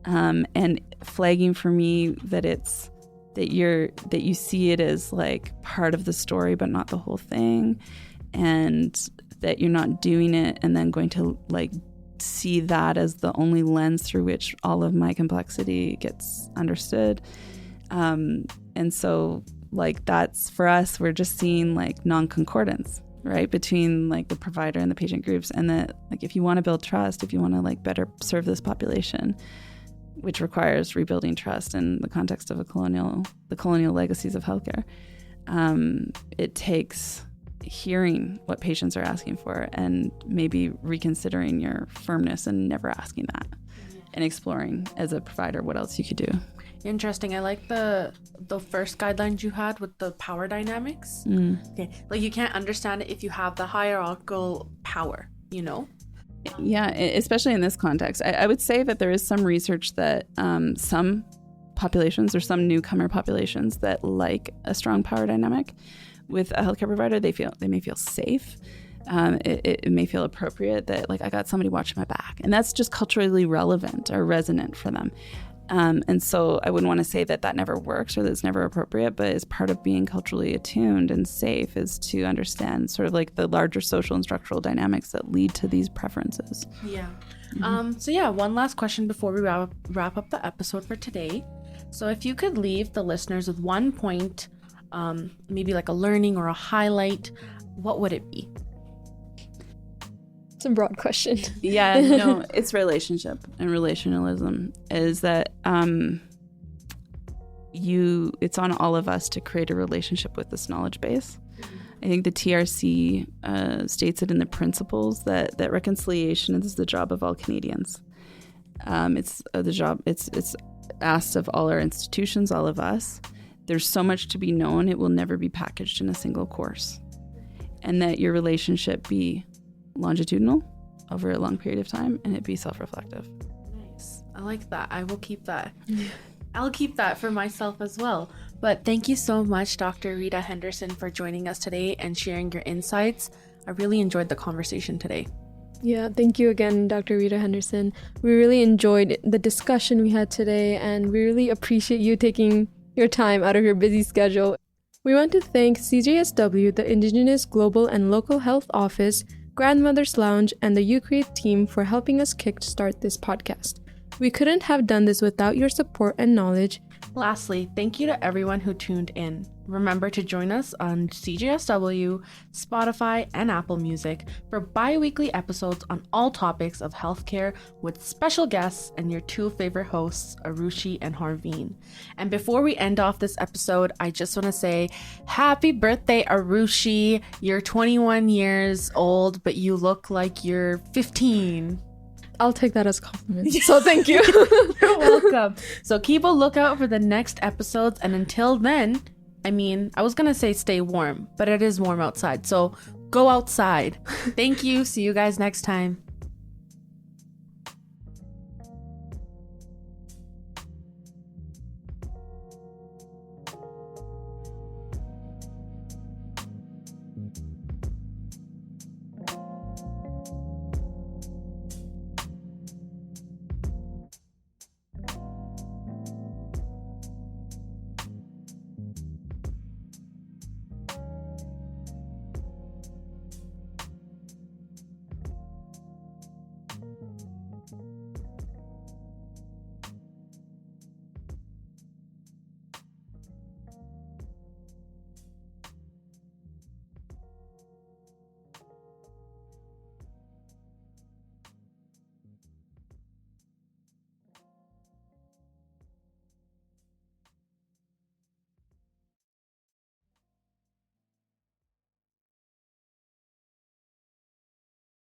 and flagging for me that it's that you see it as part of the story, but not the whole thing. And that you're not doing it and then going to like see that as the only lens through which all of my complexity gets understood. And so like that's for us, we're just seeing like non-concordance, right, between like the provider and the patient groups. And that like if you want to build trust, if you want to like better serve this population, which requires rebuilding trust in the context of the colonial legacies of healthcare, it takes hearing what patients are asking for and maybe reconsidering your firmness and never asking that, and exploring as a provider what else you could do. Interesting. I like the first guidelines you had with the power dynamics. Okay, like you can't understand it if you have the hierarchical power, you know? Yeah, especially in this context. I would say that there is some research that some populations or some newcomer populations that like a strong power dynamic with a healthcare provider, they may feel safe. It may feel appropriate that like I got somebody watching my back, and that's just culturally relevant or resonant for them. And so I wouldn't want to say that never works or that it's never appropriate, but as part of being culturally attuned and safe is to understand sort of like the larger social and structural dynamics that lead to these preferences. Yeah. So yeah, one last question before we wrap up the episode for today. So if you could leave the listeners with one point, maybe like a learning or a highlight, what would it be? It's a broad question. Yeah, no, it's relationship and relationalism is that it's on all of us to create a relationship with this knowledge base. I think the TRC states it in the principles that reconciliation is the job of all Canadians. It's asked of all our institutions, all of us. There's so much to be known, it will never be packaged in a single course. And that your relationship be longitudinal over a long period of time, and it be self-reflective. Nice. I like that. I will keep that. I'll keep that for myself as well. But thank you so much, Dr. Rita Henderson, for joining us today and sharing your insights. I really enjoyed the conversation today. Yeah, thank you again, Dr. Rita Henderson. We really enjoyed the discussion we had today, and we really appreciate you taking your time out of your busy schedule. We want to thank CJSW, the Indigenous Global and Local Health Office, Grandmother's Lounge, and the UCreate team for helping us kickstart this podcast. We couldn't have done this without your support and knowledge. Lastly, thank you to everyone who tuned in. Remember to join us on CJSW, Spotify, and Apple Music for bi-weekly episodes on all topics of healthcare with special guests and your two favorite hosts, Arushi and Harveen. And before we end off this episode, I just want to say happy birthday, Arushi. You're 21 years old, but you look like you're 15. I'll take that as a compliment. So thank you. You're welcome. So keep a lookout for the next episodes. And until then, I was going to say stay warm, but it is warm outside. So go outside. Thank you. See you guys next time.